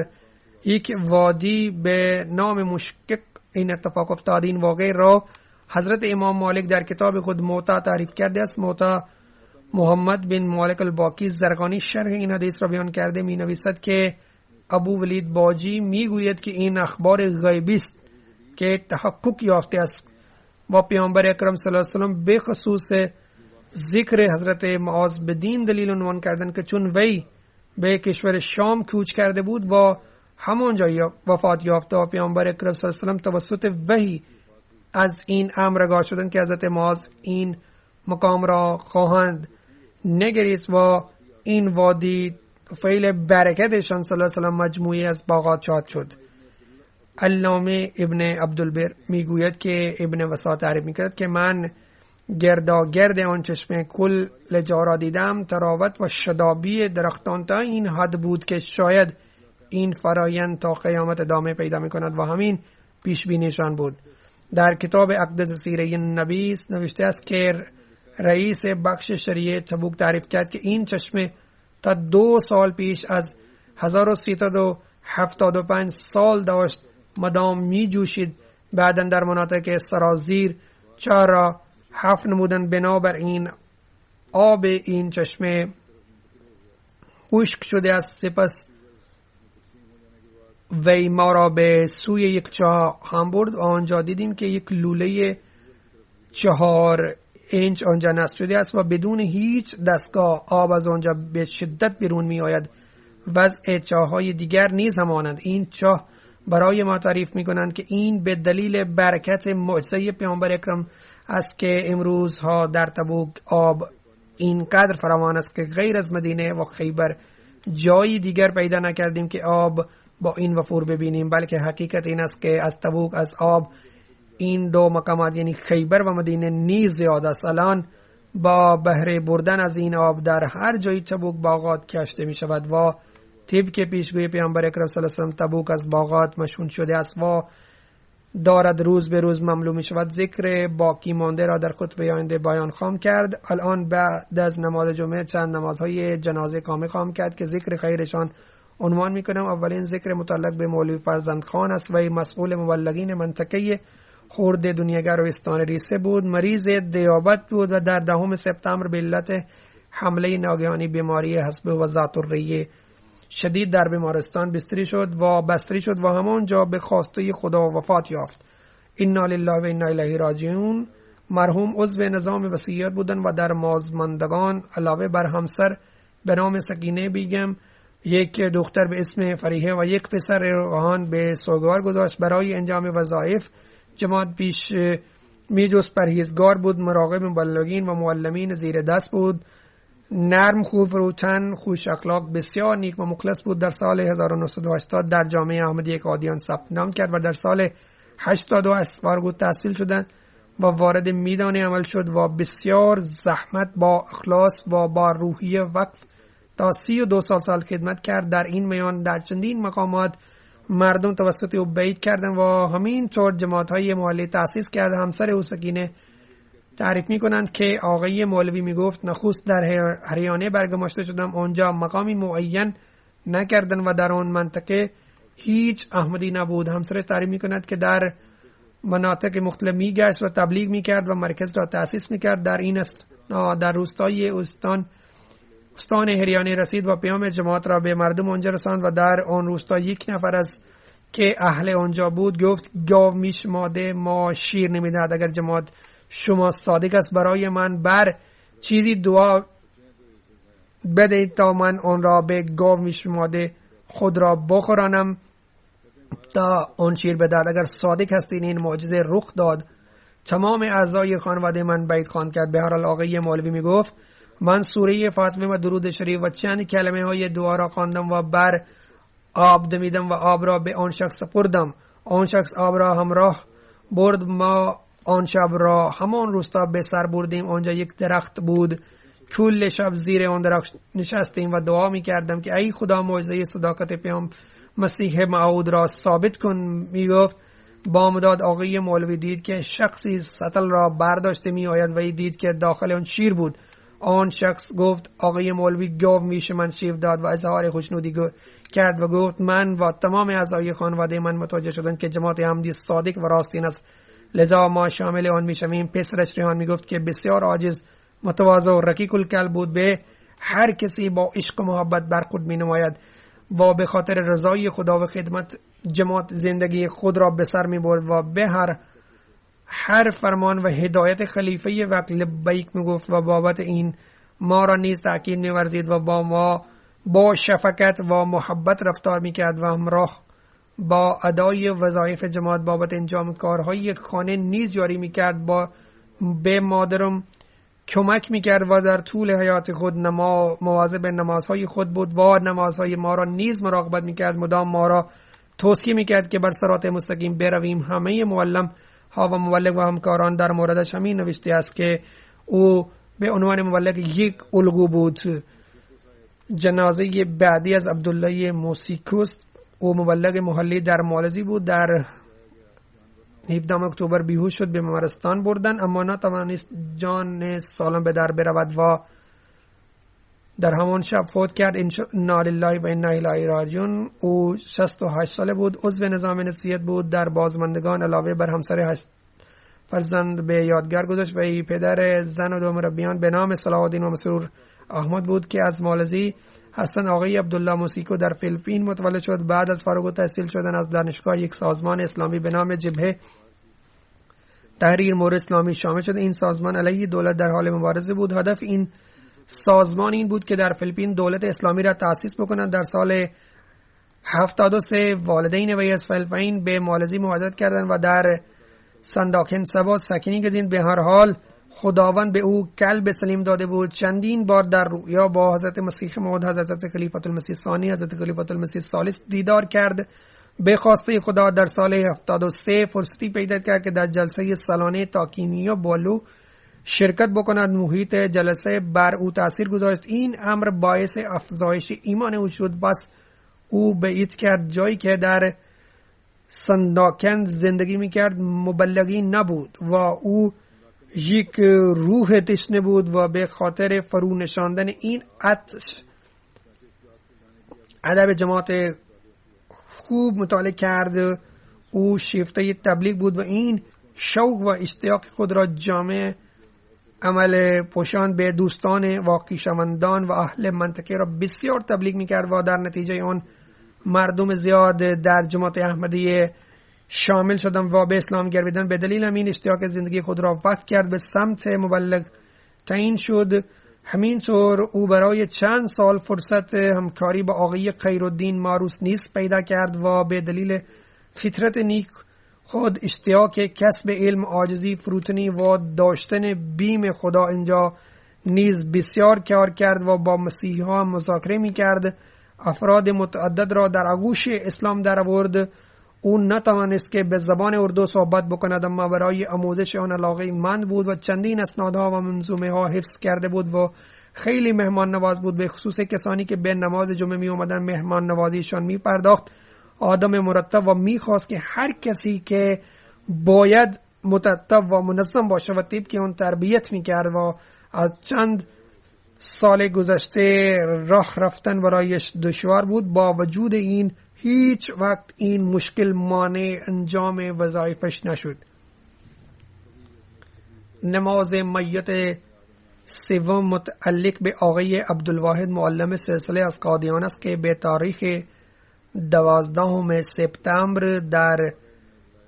یک وادی به نام مشکک این اتفاق افتاد. این واقعه را حضرت امام مالک در کتاب خود موطا تعریف کرده است. موطا محمد بن مالک الباقی زرقانی شرح این حدیث را بیان کرده. می نویسد که ابو ولید باجی می گوید که این اخبار غیبی است که تحقق یافته است و پیامبر اکرم صلی الله علیه و سلم به خصوص ذکر حضرت معاذ بدین دلیل عنوان کردن که چون وی به کشور شام کوچ کرده بود و همانجا وفات یافته و پیامبر اکرم صلی الله علیه و سلم توسط وحی از این امر آگاه شدند که حضرت معاذ این مقام را خواهند نگریست و این وادی فعل برکتشان صلی الله علیه و سلم مجموعی از باغات شاد شد. علامه ابن عبدالبر میگوید که ابن وساط تعریف میکرد که من گرد آن چشمه کل جا را دیدم. تراوت و شدابی درختان تا این حد بود که شاید این فرایند تا قیامت ادامه پیدا میکند و همین پیش بینیشان بود. در کتاب اقدس سیره نبی نوشته است که رئیس بخش شریعه تبوک تعریف کرد که این چشمه تا 2 سال پیش از 1375 سال داشت مدام می جوشید. بعدن در مناطق سرازیر 4 را 7 نمودن. بنابراین آب این چشمه خشک شده است. سپس وی ما را به سوی یک چاه هم برد و آنجا دیدیم که یک لوله 4 اینچ آنجا نصب شده است و بدون هیچ دستگاه آب از آنجا به شدت بیرون می آید. وضع چاه های دیگر نیز همانند. این چاه برای ما تعریف می کنند که این به دلیل برکت معجزه پیامبر اکرم است که امروز ها در تبوک آب اینقدر فراوان است که غیر از مدینه و خیبر جای دیگر پیدا نکردیم که آب با این وفور ببینیم. بلکه حقیقت این است که از تبوک از آب این 2 مقامات یعنی خیبر و مدینه نیز زیاد است. الان با بهره بردن از این آب در هر جای تبوک باغات کاشته می شود و طبق پیشگوی پیامبر اکرم صلی الله علیه و سلم تبوک از باغات مشهور شده است و دارد روز به روز مملو می شود. ذکر باقی مانده را در خطبه آینده بیان خواهم کرد. الان بعد از نماز جمعه چند نمازهای جنازه کامل خواهم کرد که ذکر خیرشان عنوان می کنم. اولین ذکر متعلق به مولوی فرزند خان است و مسئول مبلغین منطقه خورد دنیاگر و استان ریسه بود. مریض دیابت بود و در 10 سپتامبر به علت حمله ناگهانی بیماری حسب و ذات الریه شدید در بیمارستان بستری شد و همانجا به خواسته خدا وفات یافت. انا لله و انا الیه راجعون. مرحوم عضو نظام وصیت بودند و در مازماندگان علاوه بر همسر به نام سکینه بیگم یک دختر به اسم فریحه و یک پسر روحان به سوگوار گذاشت. برای انجام وظایف جماعت پیش میجوز پرهیزگار بود، مراقب مبلغین و معلمین زیر دست بود، نرم خوب فروتن، خوش اخلاق، بسیار نیک و مخلص بود. در سال 1980 در جامعه احمدیه قادیان ثبت نام کرد و در سال 88 فارغ التحصیل شدند و وارد میدان عمل شد و بسیار زحمت با اخلاص و با روحیه وقف تا 32 سال خدمت کرد. در این میان در چندین مقامات مردم توسط او بیعت کردند و همین طور جماعت‌های محلی تأسیس کرد. همسر او سکینه تعریف می‌کنند که آقای مولوی میگفت نخست در هریانه برگماشته شدم، آنجا مقامی معین نکردن و در آن منطقه هیچ احمدی نبود. همسرش تعریف می‌کند که در مناطق مختلف میگشت و تبلیغ میکرد و مرکز را تأسیس میکرد. در این در روستای استان هریانه رسید و پیام جماعت را به مردم آنجا رساند و در آن روستا یک نفر از که اهل آنجا بود گفت گاو میشماده ما شیر نمیدهد. اگر جماعت شما صادق است برای من بر چیزی دعا بدهید تا من آن را به گاو میشماده خود را بخورانم تا آن شیر بدهد. اگر صادق هستین این معجزه رخ داد. تمام اعضای خانواده من بیعت خواند کرد. به هر حال آقای مولوی میگفت من سوره فاطمه و درود شریف و چند کلمه های دعا را خواندم و بر آب دمیدم و آب را به آن شخص سپردم. آن شخص آب را همراه برد. ما آن شب را همان روستا به سر بردیم. آنجا یک درخت بود. کل شب زیر آن درخت نشستیم و دعا می کردم که ای خدا معجزه صداقت پیام مسیح موعود را ثابت کن. می گفت بامداد آقای مولوی دید که شخصی سطل را برداشته می آید و دید که داخل آن شیر بود. آن شخص گفت آقای مولوی گاو میشه من شیر داد و اظهار خوشنودی کرد و گفت من و تمام اعضای خانواده من متوجه شدند که جماعت احمدی صادق و راستین است، لذا ما شامل آن میشویم. پسرش ریحان میگفت که بسیار عاجز، متواضع و رقیق القلب بود، به هر کسی با عشق و محبت برخورد می نماید و به خاطر رضای خدا و خدمت جماعت زندگی خود را به سر می برد و به هر فرمان و هدایت خلیفه وقت لبیک می گفت و بابت این ما را نیز تأکید می ورزید و با ما با شفقت و محبت رفتار می کرد و همراه با ادای وظایف جماعت بابت انجام کارهای خانه نیز یاری می کرد. به مادرم کمک می کرد و در طول حیات خود مواظب نمازهای خود بود و نمازهای ما را نیز مراقبت می کرد. مدام ما را توصیه می کرد که بر صراط مستقیم برویم. همه معلم ها و مبلغ و همکاران در موردش همین نوشته است که او به عنوان مبلغ یک الگو بود. جنازه بعدی از عبدالله موسیکوست، او مبلغ محلی در مالزی بود، در 17 اکتبر بیهوش شد، به بیمارستان بردن اما نتوانست جان سالم به در برود و در همان شب فوت کرد. انا لله و انا الیه راجعون. او 68 ساله بود، عضو نظام نصیحت بود. در بازماندگان علاوه بر همسر 8 فرزند به یادگار گذاشت و پدر زن و دو مربیان به نام صلاح الدین و مسرور احمد بود که از مالزی هستند. آقای عبدالله موسیکو در فیلیپین متولد شد. بعد از فارغ التحصیل شدن از دانشگاه یک سازمان اسلامی به نام جبهه تحریر مورد اسلامی شامل شد. این سازمان علیه دولت در حال مبارزه بود. هدف این سازمان این بود که در فیلیپین دولت اسلامی را تأسیس بکنند. در سال 73 والدین وی از فیلیپین به مالزی مهاجرت کردند و در سنداکن سبا سکنی گزیدند. به هر حال خداوند به او قلب سلیم داده بود. چندین بار در رؤیا با حضرت مسیح موعود، حضرت خلیفة المسیح ثانی، حضرت خلیفة المسیح ثالث دیدار کرد. به خواسته خدا در سال 73 فرصتی پیدا کرد که در جلسه سالانه تاکینیا بالو شرکت بکند. محیط جلسه بر او تاثیر گذاشت. این امر باعث افزایش ایمان او شد. بس او بیعت کرد. جایی که در سنداکن زندگی میکرد مبلغی نبود و او یک روح تشنه بود و به خاطر فرو نشاندن این آتش ادب جماعت خوب مطالعه کرد. او شیفته تبلیغ بود و این شوق و اشتیاق خود را جامع عمل پوشان به دوستان و خویشاوندان و اهل منطقه را بسیار تبلیغ میکرد و در نتیجه آن مردم زیاد در جماعت احمدیه شامل شدند و به اسلام گرویدند. به دلیل همین اشتیاق زندگی خود را وقف کرد، به سمت مبلغ تعیین شد. همینطور او برای چند سال فرصت همکاری با آقای خیرالدین ماروس نیز پیدا کرد و به دلیل فطرت نیک خود اشتیاق کسب علم، عاجزی، فروتنی و داشتن بیم خدا اینجا نیز بسیار کار کرد و با مسیحی ها مذاکره می کرد. افراد متعدد را در آغوش اسلام در آورد. او نتوانست که به زبان اردو صحبت بکند، اما برای آموزش آن علاقه‌مند بود و چندین اسنادها و منظومه ها حفظ کرده بود و خیلی مهمان نواز بود. به خصوص کسانی که به نماز جمعه می اومدن مهمان نوازیشان می پرداخت. آدم مرتب و می خواست که هر کسی که باید مرتب و منظم باشه و طبق اون تربیت می کرد و از چند سال گذشته راه رفتن برایش دشوار بود. با وجود این هیچ وقت این مشکل مانع انجام وظایفش نشد. نماز میت سوم متعلق به آقای عبدالواحد معلم سلسله از قادیان است که به تاریخ 12 سپتامبر در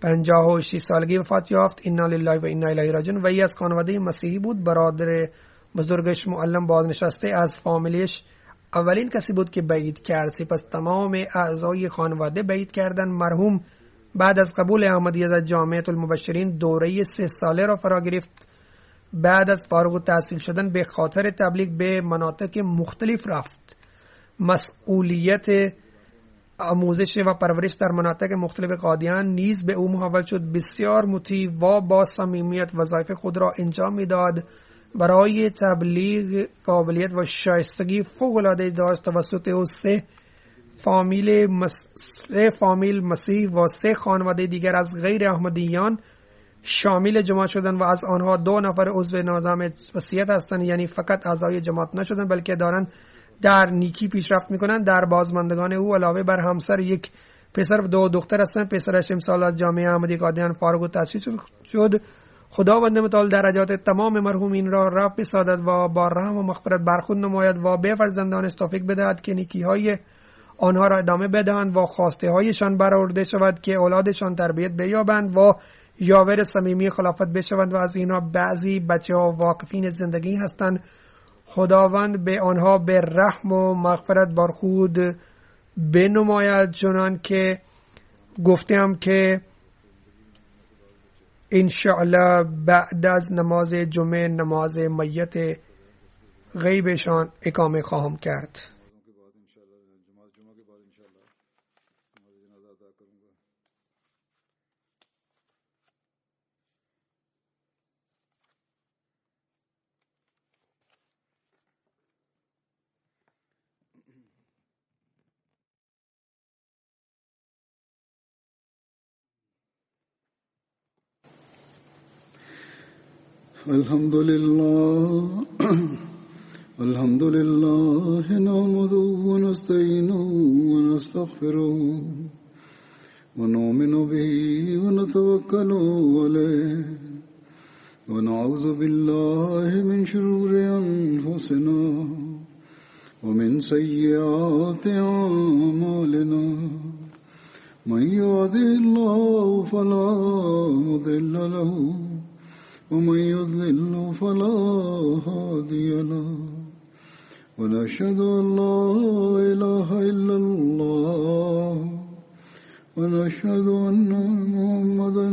56 سالگی وفات یافت. انا لله و انا الیه راجعون. وی از خانواده مسیحی بود. برادر بزرگش معلم بازنشسته از فامیلیش اولین کسی بود که بیعت کرد. سپس تمام اعضای خانواده بیعت کردند. مرحوم بعد از قبول احمدیت از جامعه المبشرین دوره 3 ساله را فرا گرفت. بعد از فارغ التحصیل شدن به خاطر تبلیغ به مناطق مختلف رفت. مسئولیت آموزش و پرورش در مناطق مختلف قادیان نیز به او محول شد. بسیار مطیع و با صمیمیت وظایف خود را انجام میداد. برای تبلیغ قابلیت و شایستگی فوق‌العاده داشت. توسط او 3 فامیل مسیح و 3 خانواده دیگر از غیر احمدیان شامل جماعت شدند و از آنها 2 نفر عضو نظام وصیت هستند، یعنی فقط اعضای جماعت نشدند بلکه دارند در نیکی پیشرفت میکنند. در بازماندگان او علاوه بر همسر 1 پسر و 2 دختر هستند. پسرش امسال از جامعه احمدی قادیان فارغ التحصیل شد. خداوند متعال درجات تمام مرحومین را رفع بسازد و با رحم و مغفرت برخورد نماید و به فرزندانش توفیق بدهد که نیکی‌های آنها را ادامه بدهند و خواسته هایشان برآورده شود که اولادشان تربیت بیابند و یاور صمیمی خلافت بشوند و از اینها بعضی بچه‌ها واقفین زندگی هستند. خداوند به آنها به رحم و مغفرت برخورد بنماید. چنان که گفتم که انشاءالله بعد از نماز جمعه نماز میت غیبشان اقامه خواهم کرد. الحمد لله نحمده ونستعينه ونستغفره ونؤمن به ونتوكل عليه ونعوذ بالله من شرور أنفسنا ومن سيئات أعمالنا من يهده الله فلا مضل له ومن يضلل فلا هادي له ونشهد أن لا إله إلا الله ونشهد أن محمدا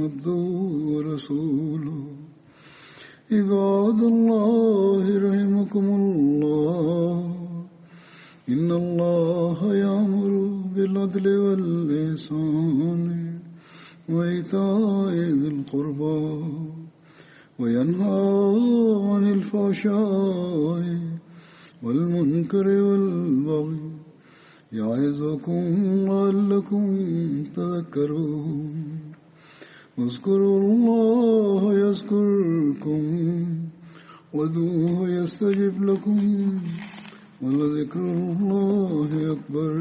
عبده ورسوله عباد الله رحمكم الله إن الله يأمر بالعدل والإحسان وإيتاء ذي القربى وينهى عن الفحشاء والمنكر والبغي يعظكم لعلكم تذكرون اذكروا الله يذكركم وادعوه يستجب لكم ولذكر الله أكبر.